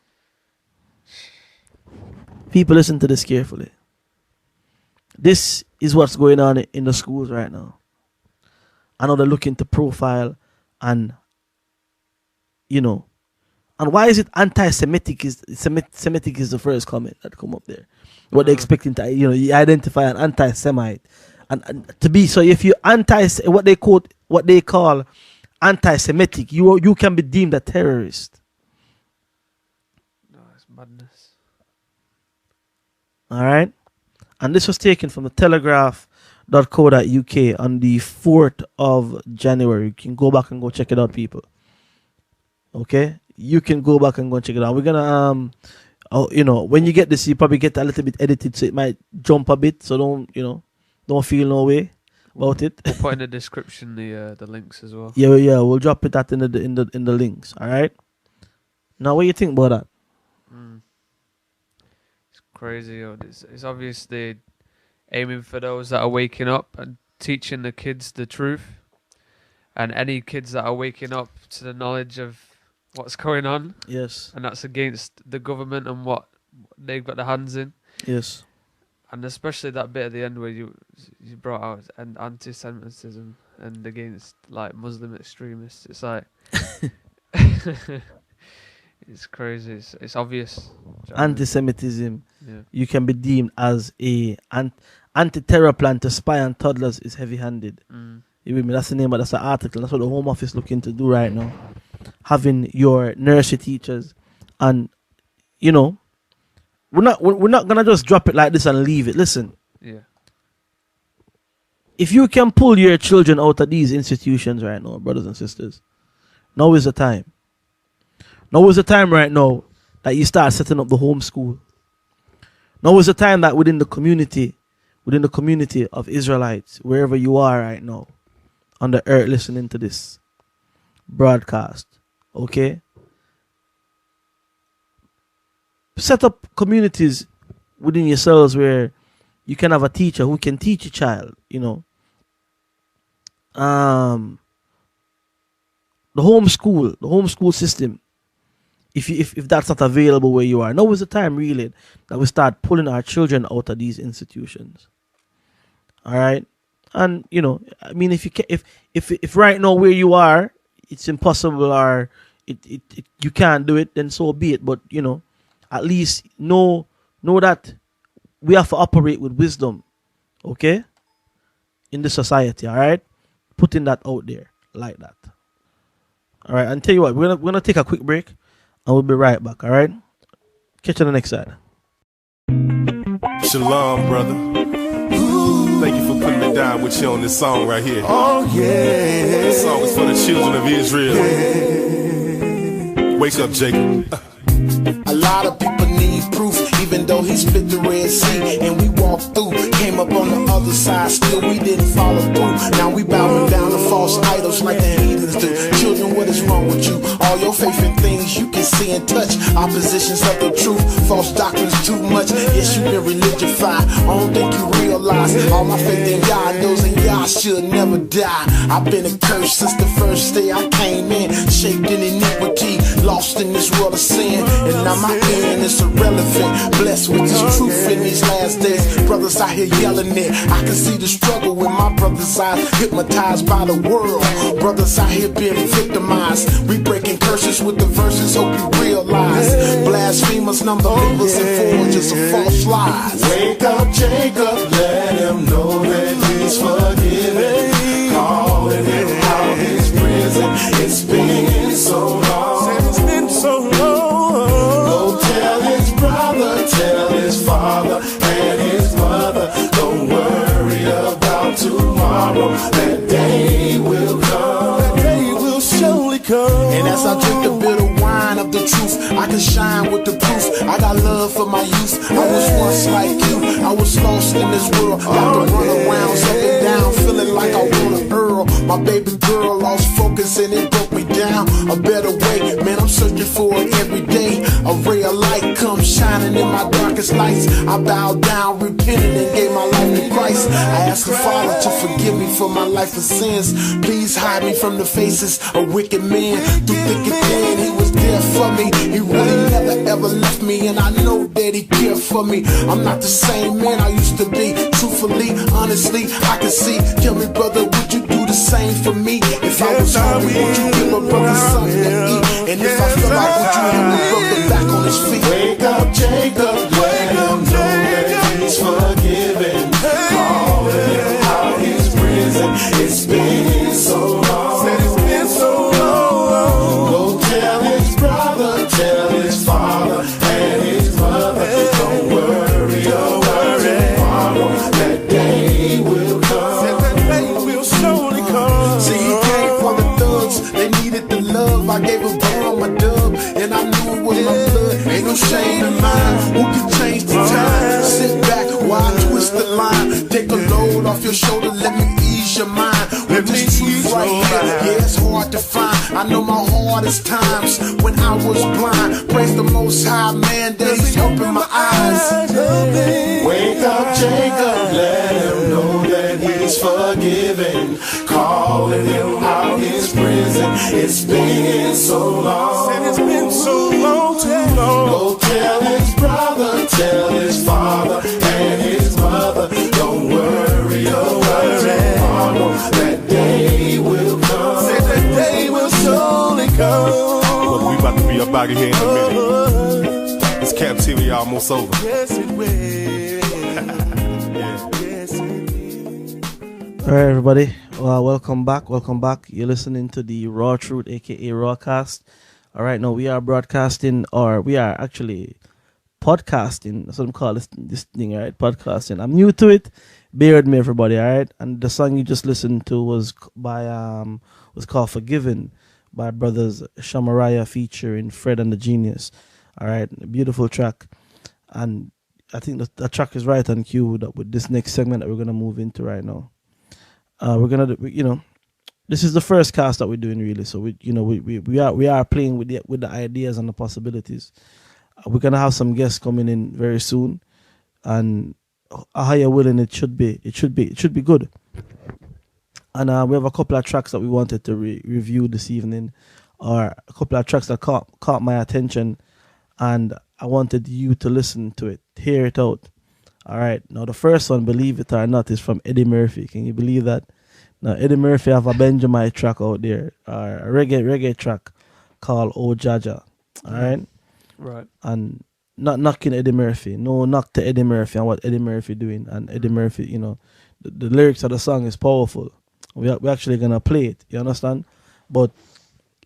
People, listen to this carefully. This is what's going on in the schools right now. I know they're looking to profile and, and why is it anti-Semitic? Semitic is the first comment that come up there. What they're expecting to, you identify an anti-Semite, and to be so. If you what they call anti-Semitic, you can be deemed a terrorist. No, it's madness. All right. And this was taken from the telegraph.co.uk on the 4th of January. You can go back and go check it out, people. Okay? You can go back and go and check it out. We're going to, when you get this, you probably get a little bit edited, so it might jump a bit. So don't feel no way about it. We'll put in the description the links as well. Yeah, we'll drop it in the links. All right? Now, what do you think about that? Crazy. It's obviously aiming for those that are waking up and teaching the kids the truth, and any kids that are waking up to the knowledge of what's going on. Yes. And that's against the government and what they've got their hands in. Yes. And especially that bit at the end where you brought out and anti-Semitism and against like Muslim extremists. It's like it's crazy. It's obvious. Anti-Semitism. Yeah. You can be deemed as a anti-terror plan to spy on toddlers is heavy-handed. You with me? That's the name of that's the article. That's what the Home Office looking to do right now. Having your nursery teachers, and we're not gonna just drop it like this and leave it. Listen. Yeah. If you can pull your children out of these institutions right now, brothers and sisters, now is the time. Now is the time right now that you start setting up the homeschool. Now is the time that within the community of Israelites, wherever you are right now, on the earth listening to this broadcast, okay? Set up communities within yourselves where you can have a teacher who can teach a child, the homeschool system. If that's not available where you are, now is the time really that we start pulling our children out of these institutions. All right, and I mean, if right now where you are, it's impossible or you can't do it, then so be it. But at least know that we have to operate with wisdom, okay, in the society. All right, putting that out there like that. All right, and tell you what, we're gonna take a quick break. And we'll be right back, all right? Catch you on the next side. Shalom, brother. Thank you for putting me down with you on this song right here. Oh, yeah. This song is for the children of Israel. Yeah. Wake up, Jacob. A lot of people need proof, even though he split the Red Sea and we walk through. came up on the other side, still we didn't follow through. Now we bowing down to false idols like the heathens do. Children, what is wrong with you? All your faith in things you can see and touch, oppositions of the truth, false doctrines too much. Yes, you been religified, I don't think you realize all my faith in God knows, and y'all should never die. I've been a curse since the first day I came in, shaped in iniquity, lost in this world of sin, and now my end is irrelevant. Blessed with this truth in these last days. Brothers out here yelling it, I can see the struggle in my brother's eyes, hypnotized by the world. Brothers out here being victimized, we breaking curses with the verses, hope you realize. Blasphemers, non-believers, and forgers of false lies. Wake up, Jacob, let him know that he's forgiven. Calling him out his prison, it's been so long. It's been so long. Go tell his brother, tell his father and his mother, don't worry about tomorrow, that day will come. That day will surely come. And as I drink the bitter wine of the truth, I can shine with the proof. I got love for my youth. I was once like you, I was lost in this world. Got to run around up and down, feeling like I want a Earl. My baby girl lost focus and it broke me down. A better way, man, I'm searching for it every day. A ray of light comes shining in my darkest nights. I bowed down, repented, and gave my life to Christ. I asked the Father to forgive me for my life of sins. Please hide me from the faces of wicked men. Through thick and thin, he was there for me. He really never ever left me, and I know that he cared for me. I'm not the same man I used to be. Truthfully, honestly, I can see. Tell me, brother, would you do the same for me? If I was hungry, would you give a brother something to eat? And if I feel like, would you help a brother back on his feet? Wake up, Jacob, let him know that he's forgiven. Calling him out his prison, it's been so long. It's been so long. Go tell his brother, tell his father and his mother, don't worry about tomorrow, that day will come. That day will surely come. See, he came for the thugs, they needed the love. I gave a bomb, my dub, and I knew it was my blood. Ain't no shame in mine, who can change the time? Sit back while I twist the line. Take a load off your shoulder, let me ease your mind. With this truth right here, yeah, it's hard to find. I know my hardest times when I was blind. Praise the Most High, man, that he's opened my eyes. Wake up, Jacob, let him know that he's forgiven. Calling him out his prison, it's been so long. It's been so long, too long. Go tell his brother, tell his father and his mother, don't worry about tomorrow, that day will come. That day will surely come. Look, we about to be up out of here in a minute. This captivity almost over. Yes, it will. All right, everybody. Welcome back. Welcome back. You're listening to the Raw Truth, aka Rawcast. All right, now we are broadcasting, or we are actually podcasting. That's what I'm calling this thing, all right? Podcasting. I'm new to it. Bear with me, everybody. All right. And the song you just listened to was called "Forgiven" by brothers Shamaraya featuring Fred and the Genius. All right, a beautiful track, and I think the track is right on cue with this next segment that we're gonna move into right now. We're gonna, this is the first cast that we're doing really. So we are playing with the ideas and the possibilities. We're gonna have some guests coming in very soon, and how you're willing, it should be good. And we have a couple of tracks that we wanted to review this evening, or a couple of tracks that caught my attention, and I wanted you to listen to it, hear it out. All right. Now the first one, believe it or not, is from Eddie Murphy. Can you believe that? Now Eddie Murphy have a Benjamin track out there, a reggae track called "Oh Gaja." All right. Right. And not knocking Eddie Murphy. No knock to Eddie Murphy and what Eddie Murphy doing. And Eddie Murphy, the lyrics of the song is powerful. We're actually gonna play it. You understand? But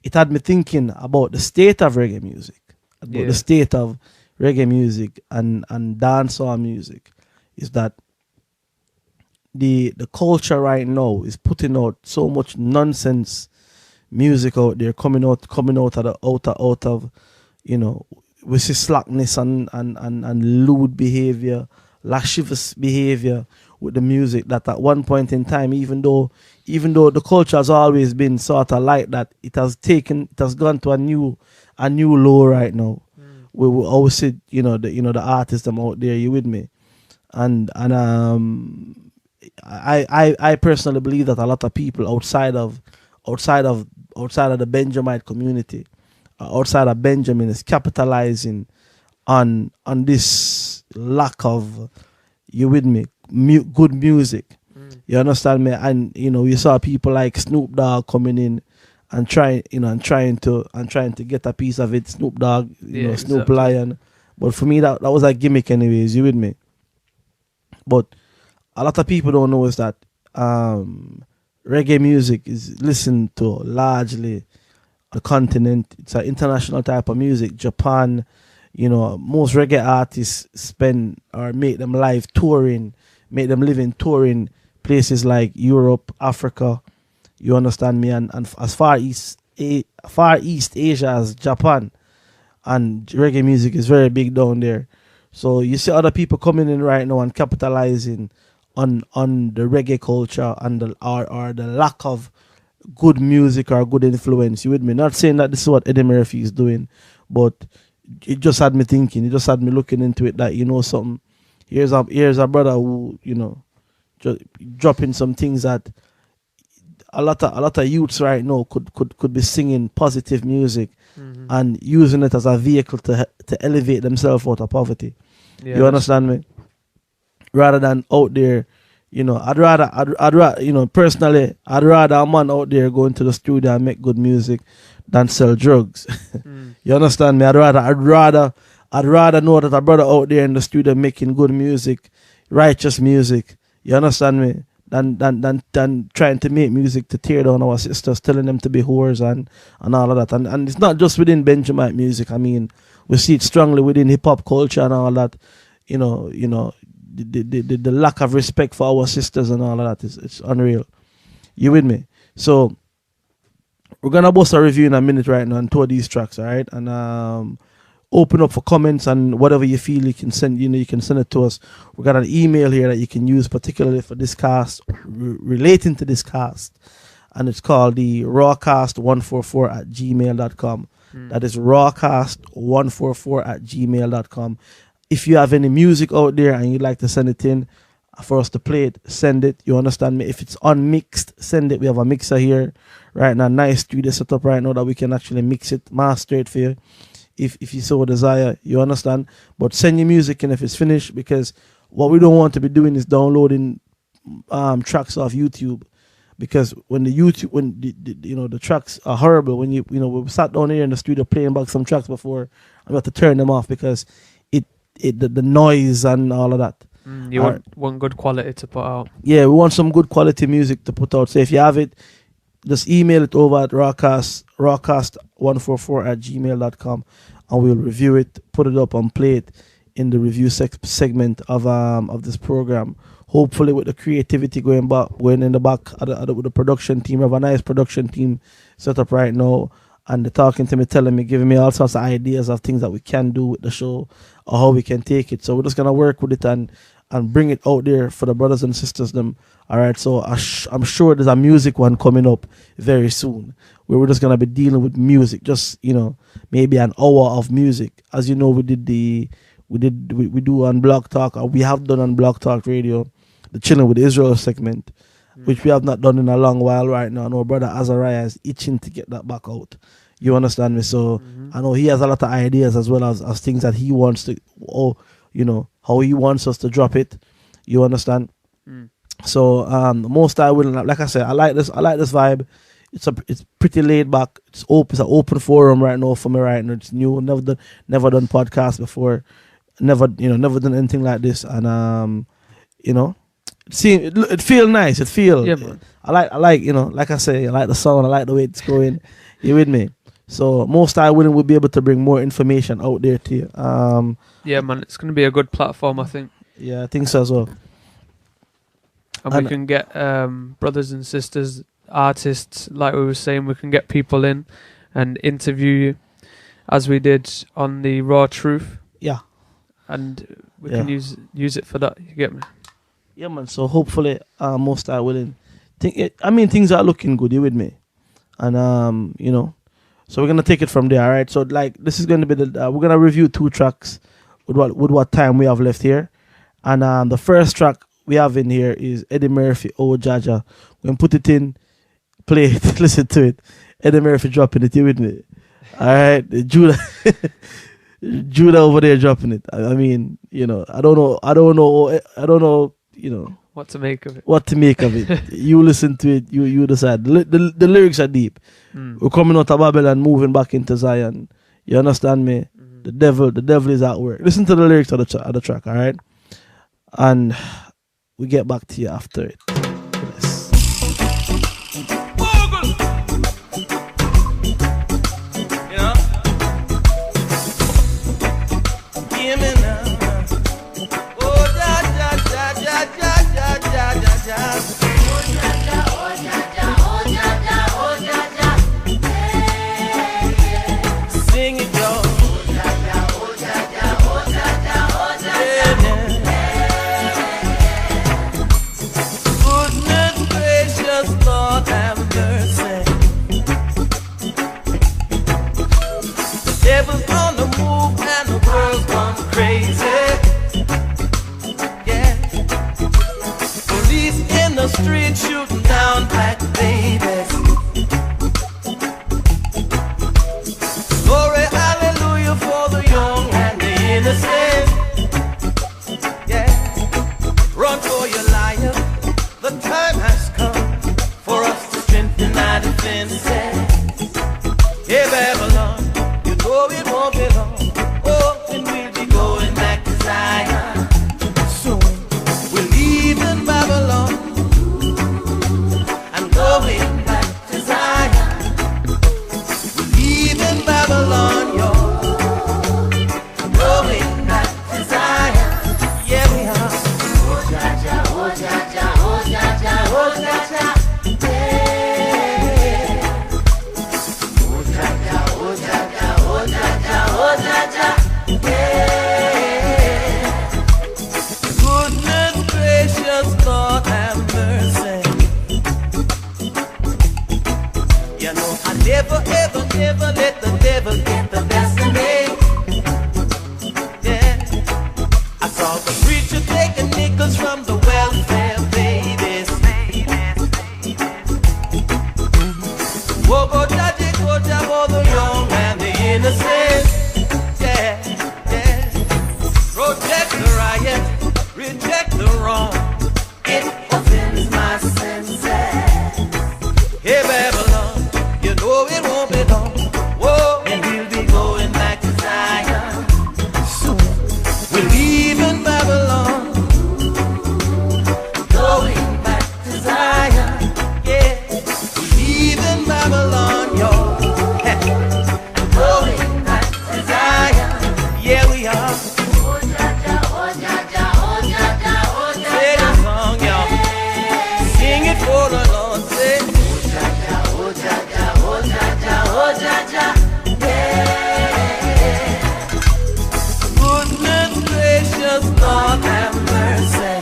it had me thinking about the state of reggae music, about the state of reggae music and dancehall music, is that the culture right now is putting out so much nonsense music out there, coming out of we see slackness and lewd behavior lascivious behavior with the music. That at one point in time, even though the culture has always been sort of like that, it has gone to a new low right now. We always see, the artists them out there. You with me? And I personally believe that a lot of people outside of the Benjamite community, outside of Benjamin, is capitalizing on this lack of, you with me, good music. You understand me? And you saw people like Snoop Dogg coming in and trying to get a piece of it. Snoop Dogg, Snoop exactly. Lion. But for me, that was a gimmick, anyways. You with me? But a lot of people don't know is that reggae music is listened to largely the continent. It's an international type of music. Japan, most reggae artists spend or make them live touring, make them live in touring places like Europe, Africa. You understand me? And as far east Asia as Japan, and reggae music is very big down there. So you see other people coming in right now and capitalizing on the reggae culture and the lack of good music or good influence. You with me? Not saying that this is what Eddie Murphy is doing, but it just had me thinking. It just had me looking into it that something. Here's a brother who just dropping some things that a lot of youths right now could be singing positive music and using it as a vehicle to elevate themselves out of poverty. Yeah, You understand me? Rather than out there, I'd rather, personally, I'd rather a man out there go into the studio and make good music than sell drugs. You understand me? I'd rather know that a brother out there in the studio making good music, righteous music. You understand me? Than trying to make music to tear down our sisters, telling them to be whores and all of that. And it's not just within Benjamite music. I mean, we see it strongly within hip hop culture and all that. The lack of respect for our sisters and all of that it's unreal. You with me? So we're gonna bust a review in a minute right now and tour these tracks, all right? And open up for comments and whatever you feel you can send. You can send it to us. We got an email here that you can use particularly for this cast, relating to this cast, and it's called the rawcast144@gmail.com. That is rawcast144@gmail.com. If you have any music out there and you'd like to send it in for us to play it, send it. You understand me? If it's unmixed, send it. We have a mixer here right now, nice studio setup right now that we can actually mix it, master it for you. If you so desire, you understand. But send your music in if it's finished, because what we don't want to be doing is downloading tracks off YouTube, because when the tracks are horrible. When we sat down here in the studio playing back some tracks before, I have to turn them off because the noise and all of that. You want good quality to put out. Yeah, we want some good quality music to put out. So if you have it, just email it over at rawcast144@gmail.com and we'll review it, put it up and play it in the review segment of this program. Hopefully with the creativity going in the back with the production team. We have a nice production team set up right now, and they're talking to me, telling me, giving me all sorts of ideas of things that we can do with the show or how we can take it. So we're just gonna work with it and bring it out there for the brothers and sisters them. All right, so I'm sure there's a music one coming up very soon where we're just gonna be dealing with music, just maybe an hour of music. As you know, we do on Blog Talk, or we have done on Blog Talk Radio, the Chilling with Israel segment, which we have not done in a long while right now. I know brother Azariah is itching to get that back out. You understand me? So I know he has a lot of ideas as well as things that he wants to, how he wants us to drop it. You understand? So most I will, like I said, I like this vibe. It's pretty laid back. It's an open forum right now for me right now. It's new. Never done podcast before. Never done anything like this. And it feel nice. It feel. Yeah, man. I like like I say, I like the sound. I like the way it's going. You with me? So most I will be able to bring more information out there to you. Yeah, man, it's going to be a good platform, I think. Yeah, I think so as well. And we can get brothers and sisters, artists, like we were saying, we can get people in and interview you, as we did on the Raw Truth. Yeah. And we can use it for that. You get me? Yeah, man. So hopefully, most are willing. Things are looking good. You with me? And so we're gonna take it from there. All right. So like, this is gonna be we're gonna review 2 tracks with what time we have left here, and the first track we have in here is Eddie Murphy, Oh Jaja. We're gonna put it in, play it, listen to it. Eddie Murphy dropping it. You with me? All right, Judah. Judah over there dropping it. I mean, I don't know, What to make of it? what to make of it. You listen to it, you decide. The lyrics are deep. We're coming out of Babylon, moving back into Zion. You understand me? The devil is at work. Listen to the lyrics of the track, all right? And we get back to you after it. Yes. Street shooting down black babies. Glory, hallelujah for the young and the innocent. Yeah, run for your life. The time has come for us to strengthen our defenses. Hey Babylon, you know it won't be long. Oh, and we'll be going back to Zion. Soon we're leaving Babylon. Going back to Zion, we're leaving Babylon, yo. Going back to Zion, yeah we are. Oh Jaja, oh Jaja, oh Jaja, oh Jaja, yeah. Oh Jaja, oh Jaja, oh Jaja, oh Jaja, yeah. Goodness gracious, Lord have mercy. I never, ever, never let the devil get the best of me. Yeah, I saw the preacher taking nickels from the welfare babies. Whoa, go daddy, go down for the young and the innocent. Yeah, yeah. Protect the riot, reject the wrong. It offends my senses. Hey, Babylon. You know it won't be long. Whoa, and we'll be going back to Zion soon. We're leaving Babylon, going back to Zion. Yeah, we're leaving Babylon, yo. And going back to Zion. Yeah, we are. Oh Jaja, oh Jaja, oh Jaja, oh Jaja. Say the song, y'all. Sing it for the Lord. Say. Oh Jaja, oh Jaja, oh Jaja, yeah. Goodness gracious, Lord have mercy.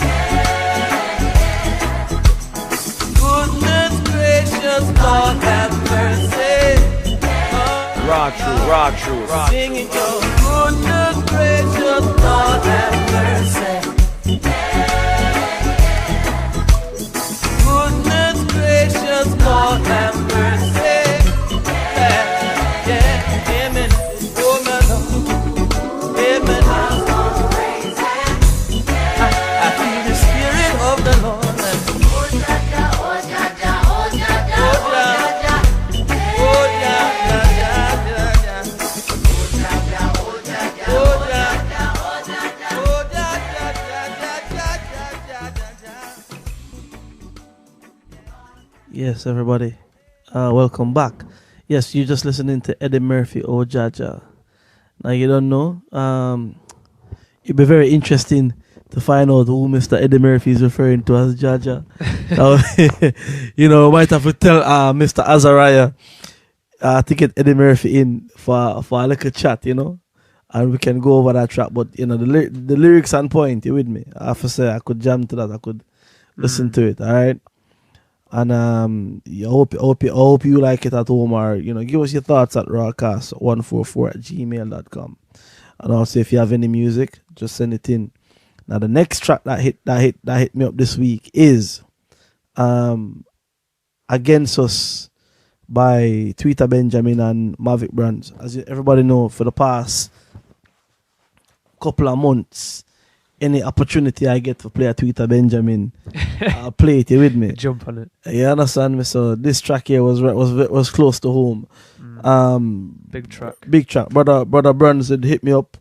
Yeah. Goodness gracious, Lord have mercy. Raw truth. Sing it, yo. Goodness gracious, Lord have mercy. Yeah. Goodness gracious, Lord have mercy. Yeah, yeah, amen. Oh, my Lord. Amen. I feel the spirit of the Lord. Oh, Jaja, oh Jaja, oh Jaja, oh Jaja. Oh, Jaja, Jaja, Jaja. Oh, Jaja, oh Jaja, oh Jaja, oh Jaja. Oh, Jaja, Jaja, Jaja. Yes, everybody. Welcome back. Yes, you're just listening to Eddie Murphy, Oh Jaja. Now, you don't know. It'd be very interesting to find out who Mr. Eddie Murphy is referring to as Jaja. Might have to tell Mr. Azariah to get Eddie Murphy in for a little chat, and we can go over that track. But you know, the lyrics on point. You with me? I have to say, I could jam to that. I could listen to it. All right. And I hope you like it at home, or you know, give us your thoughts at rawcast144@gmail.com. And also, if you have any music, just send it in. Now, the next track that hit me up this week is "Against Us" by Tweeter Benjamin and Mavic Brands. As everybody know, for the past couple of months, any opportunity I get to play a Tweeter Benjamin, I'll play it. You with me? Jump on it. You understand me? So this track here was close to home. Big track. Brother Brands had hit me up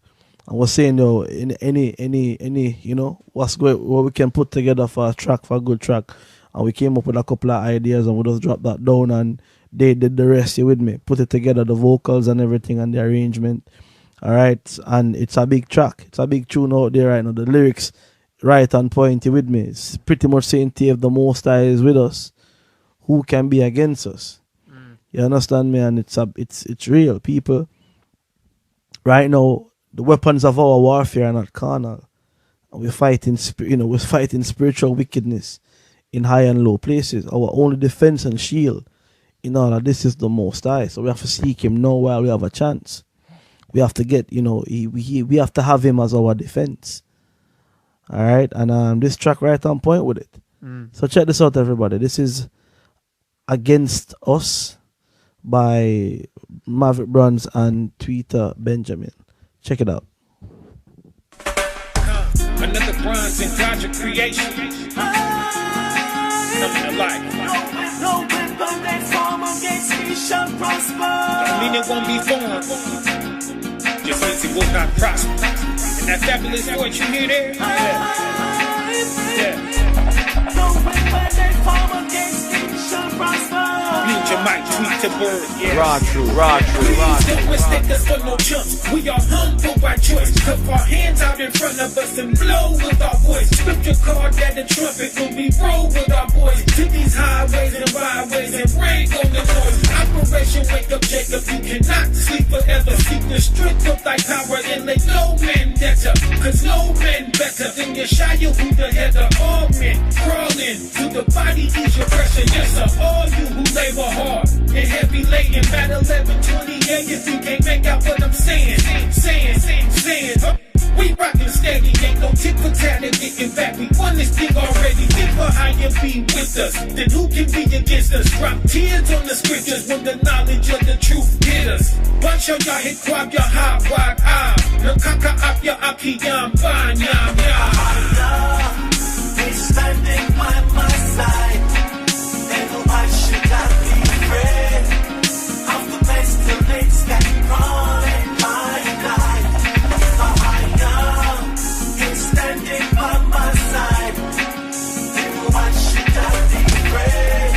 and was saying, yo, any you know, what we can put together for a track, for a good track. And we came up with a couple of ideas and we just dropped that down and they did the rest. You with me? Put it together, the vocals and everything and the arrangement. All right, and it's a big track. It's a big tune out there right now. The lyrics right on point. You with me? It's pretty much saying, if the Most High is with us, who can be against us? You understand me? And it's real, people. Right now, the weapons of our warfare are not carnal. And we're fighting spiritual wickedness in high and low places. Our only defense and shield in all of this is the Most High. So we have to seek Him now while we have a chance. We have to get, we have to have Him as our defense. All right, and this track right on point with it. So check this out, everybody. This is "Against Us" by Maverick Brands and Tweeter Benjamin. Check it out. Another Bronze and Gaja creation. Coming to life. No weapon they form against me shall prosper. Don't mean it won't be formed. Just means it will not prosper. And that fabulous voice you hear there? Yeah. No weapon they form against me shall prosper. Mute your mic, tweet to bird. Yeah. Raw true. Please don't mistake us for no chumps. We are humble by choice. Cup our hands out in front of us and blow with our voice. Scripture card that the trumpet when we roll with our boys. To these highways and byways and bring on the noise. Operation Wake Up Jacob, you cannot sleep forever. Seek the strength of thy power and let no man better. Cause no man better than Yeshaya who the head of all men. Crawling to the body, ease your pressure. Yes sir, all you who labor hard and heavy laden. Battle 11:28 if you can't make out what I'm saying. We rockin' steady, ain't no tit for tat and getting back. We won this thing already. Think for how you be with us. Then who can be against us? Drop tears on the scriptures when the knowledge of the truth hit us. Bunch of y'all hit quab your hot wide eye. No kaka up your aki yam ban yam yam. Allah is standing by my side. And why should I be afraid of the pestilence that crawl in my life? Standing by my side, and why should I be afraid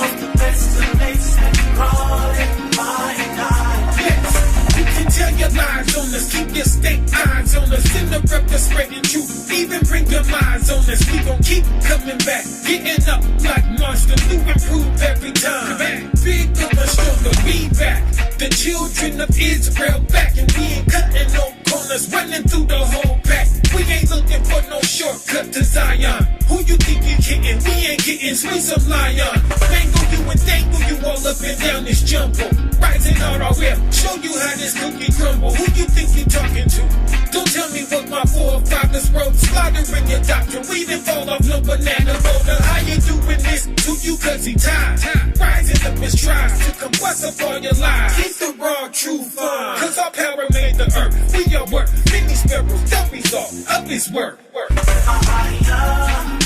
of the pestilence and crawling my night? Yes, you can tell your lies on us, keep your state eyes on us, interrupt the spreading truth, even bring your minds on us. We gon' keep coming back, getting up like monsters, new improve every time. Bigger and stronger, we back. The children of Israel back, and we ain't cutting no corners, running through the whole pack. We ain't looking for no shortcut to Zion. Who you think you kidding? We ain't getting sweet some lion. Mangle you and dangle you all up and down this jungle. Rising out our way, show you how this cookie crumble. Who you think you talking to? Don't tell me what my forefathers wrote. Slaughtering your doctrine, we didn't fall off no banana boulder. How you doing this to you cause he tired? Rising up his tries to come bust up all your lies. Keep the raw truth on, cause our power made the earth. We are worth many sparrows, don't be soft, up his work. Allah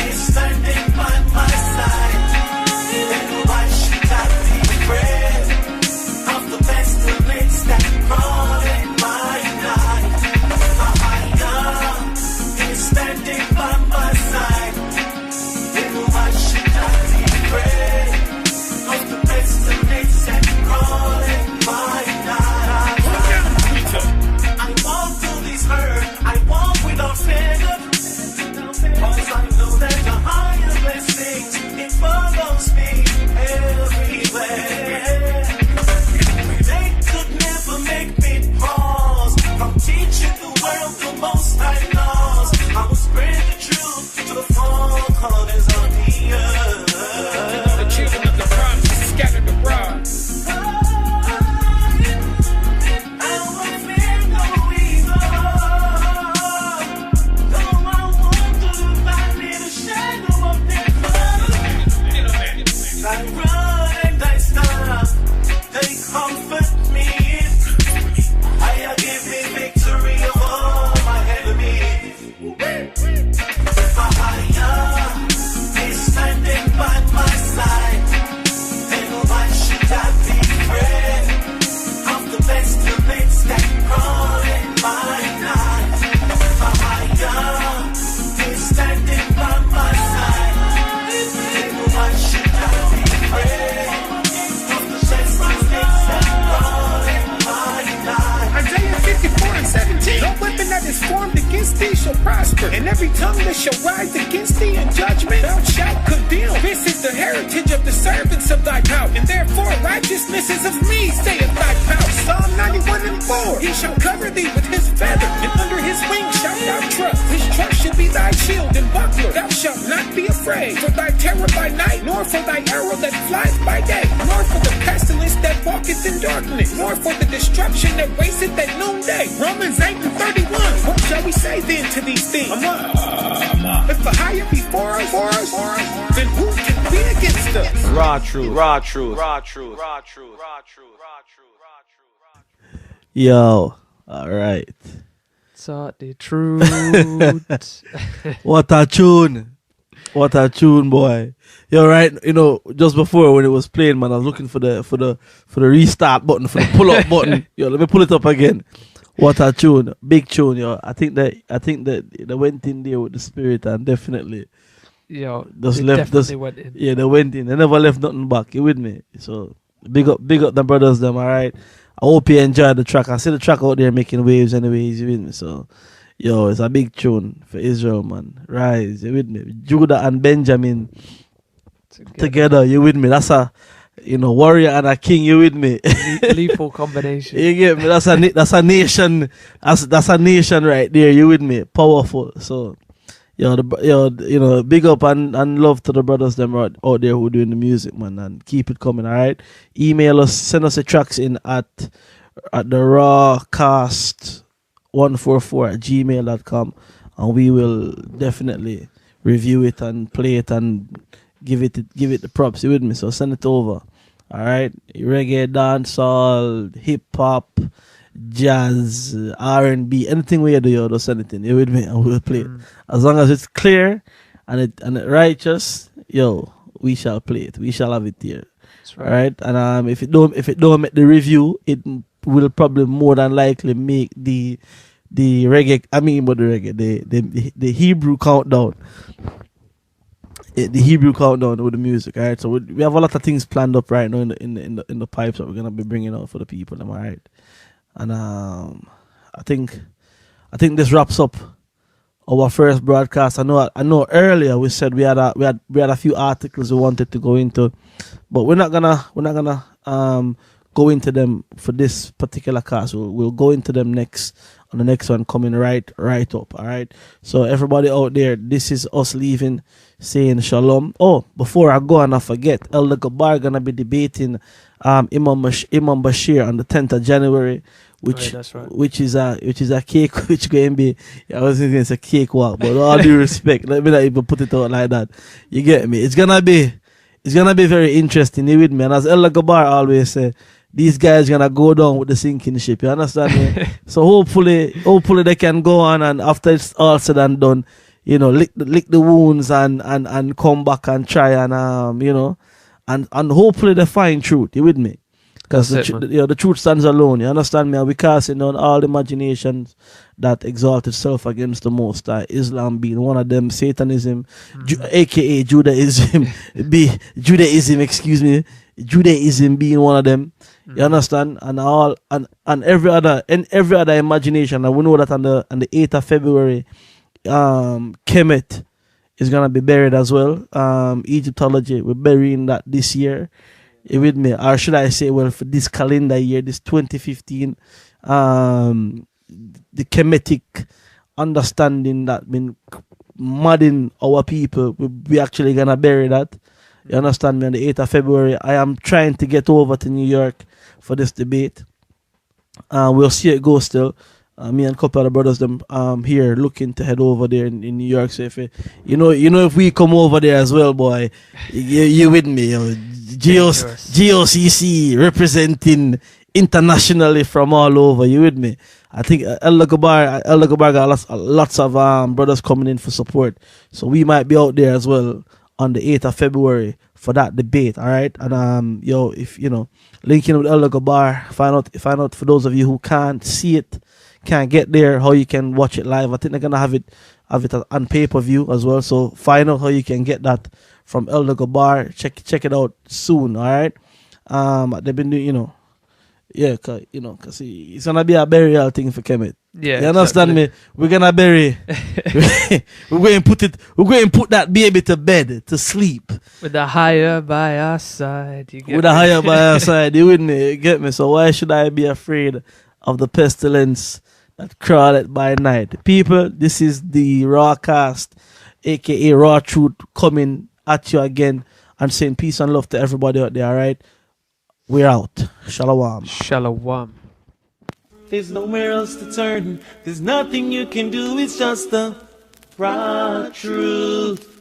is standing by my side, and why should I be afraid of the pestilence that crawl in my night? Allah is standing by my side, and why should I be afraid of the pestilence that crawl in my night? I walk through this earth, I walk without fear. every tongue that shall rise against thee in judgment, thou shalt condemn. This is the heritage of the servants of thy power, and therefore righteousness is of me, saith thy power. Psalm 91:4. He shall cover thee with his feather, and under his wings shalt thou trust. His trust shall be thy shield and buckler. Thou shalt not be afraid for thy terror by night, nor for thy arrow that flies by day, nor for the pestilence that walketh in darkness, nor for the destruction that wasteth at noonday. Romans 8:31. What shall we say then to these things? If the higher be for us, then who can be against us? Raw truth, raw truth, raw truth, raw truth, raw truth, raw truth, raw truth. Yo, all right. So the truth. What a tune. What a tune, boy. You're right. You know, just before when it was playing, man, I was looking for the restart button, for the pull up button. Yo, let me pull it up again. What a tune. Big tune, yo. I think that they went in there with the spirit and definitely Just left this. Went in. Yeah, they went in. They never left nothing back. You with me? So big up the brothers them, alright. I hope you enjoyed the track. I see the track out there making waves anyways, you with me? So yo, it's a big tune for Israel, man. Rise, you with me? Judah and Benjamin together, you with me? That's a warrior and a king, you with me? Lethal combination. You get me? That's a nation. That's a nation right there, you with me? Powerful. So big up and love to the brothers them out there who doing the music, man, and keep it coming, alright? Email us, send us the tracks in at the rawcast144@gmail.com, and we will definitely review it and play it and give it the props, you with me? So send it over, alright? Reggae, dancehall, hip hop, jazz, R&B, anything we do, yo, just send it in, you with me, and we'll play it. As long as it's clear and it righteous, yo, we shall play it. We shall have it here. That's right. Alright? And if it don't make the review, it will probably more than likely make the reggae. I mean, but the reggae, the Hebrew countdown. The Hebrew countdown with the music, alright. So we have a lot of things planned up right now in the pipes that we're gonna be bringing out for the people, am I right? And I think this wraps up our first broadcast. I know earlier we said we had a few articles we wanted to go into, but we're not gonna go into them for this particular cast. We'll go into them next on the next one coming right up. All right. So everybody out there, this is us leaving, saying shalom. Oh, before I go and I forget, Elder Gabar gonna be debating Imam Bashir on the 10th of January. Which is a cake, which going to be, I was thinking it's a cake walk, but all due respect, let me not even put it out like that. You get me? It's gonna be very interesting, you with me? And as Ella Gabar always say, these guys gonna go down with the sinking ship. You understand me? So hopefully they can go on, and after it's all said and done, lick the wounds and come back and try and and hopefully they find truth. You with me? Because the truth stands alone, you understand me? And we casting down all imaginations that exalt itself against the Most High, Islam being one of them, Satanism, aka Judaism, Judaism being one of them. You understand? And every other imagination. And we know that on the 8th of February, Kemet is gonna be buried as well. Egyptology, we're burying that this year. You with me? Or should I say, well, for this calendar year, this 2015, the Kemetic understanding that been mudding our people, we actually gonna bury that. You understand me? On the 8th of February, I am trying to get over to New York for this debate. We'll see it go still. Me and a couple of the brothers them here looking to head over there in New York. So if if we come over there as well, boy, you with me? GOCC representing internationally from all over. You with me? I think Elder Gabar got lots of brothers coming in for support. So we might be out there as well on the 8th of February for that debate. All right, and if linking with Elder Gabar, find out for those of you who can't see it, can't get there, how you can watch it live. I think they're gonna have it on pay-per-view as well. So find out how you can get that from Elder Gabar. Check it out soon. All right. They've been doing, Yeah, cause it's gonna be a burial thing for Kemet. Yeah, you understand me? We're gonna bury. we're going to put that baby to bed to sleep. With a higher by our side, you get With me? a higher by our side, you wouldn't you get me? So why should I be afraid of the pestilence that crawleth by night? People, this is the Rawcast, aka Raw Truth, coming at you again and saying peace and love to everybody out there. All right, we're out. Shalom. Shalom. There's nowhere else to turn. There's nothing you can do. It's just the raw truth.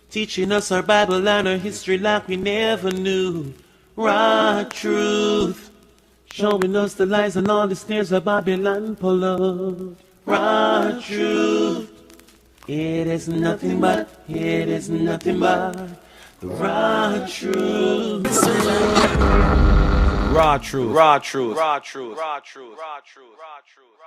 Teaching us our Bible and our history like we never knew. Raw truth. Showing us the lies and all the snares of Babylon pull up. Raw truth. It is nothing but the raw truth. Raw truth. Raw truth. Raw truth. Raw truth. Raw truth. Raw truth.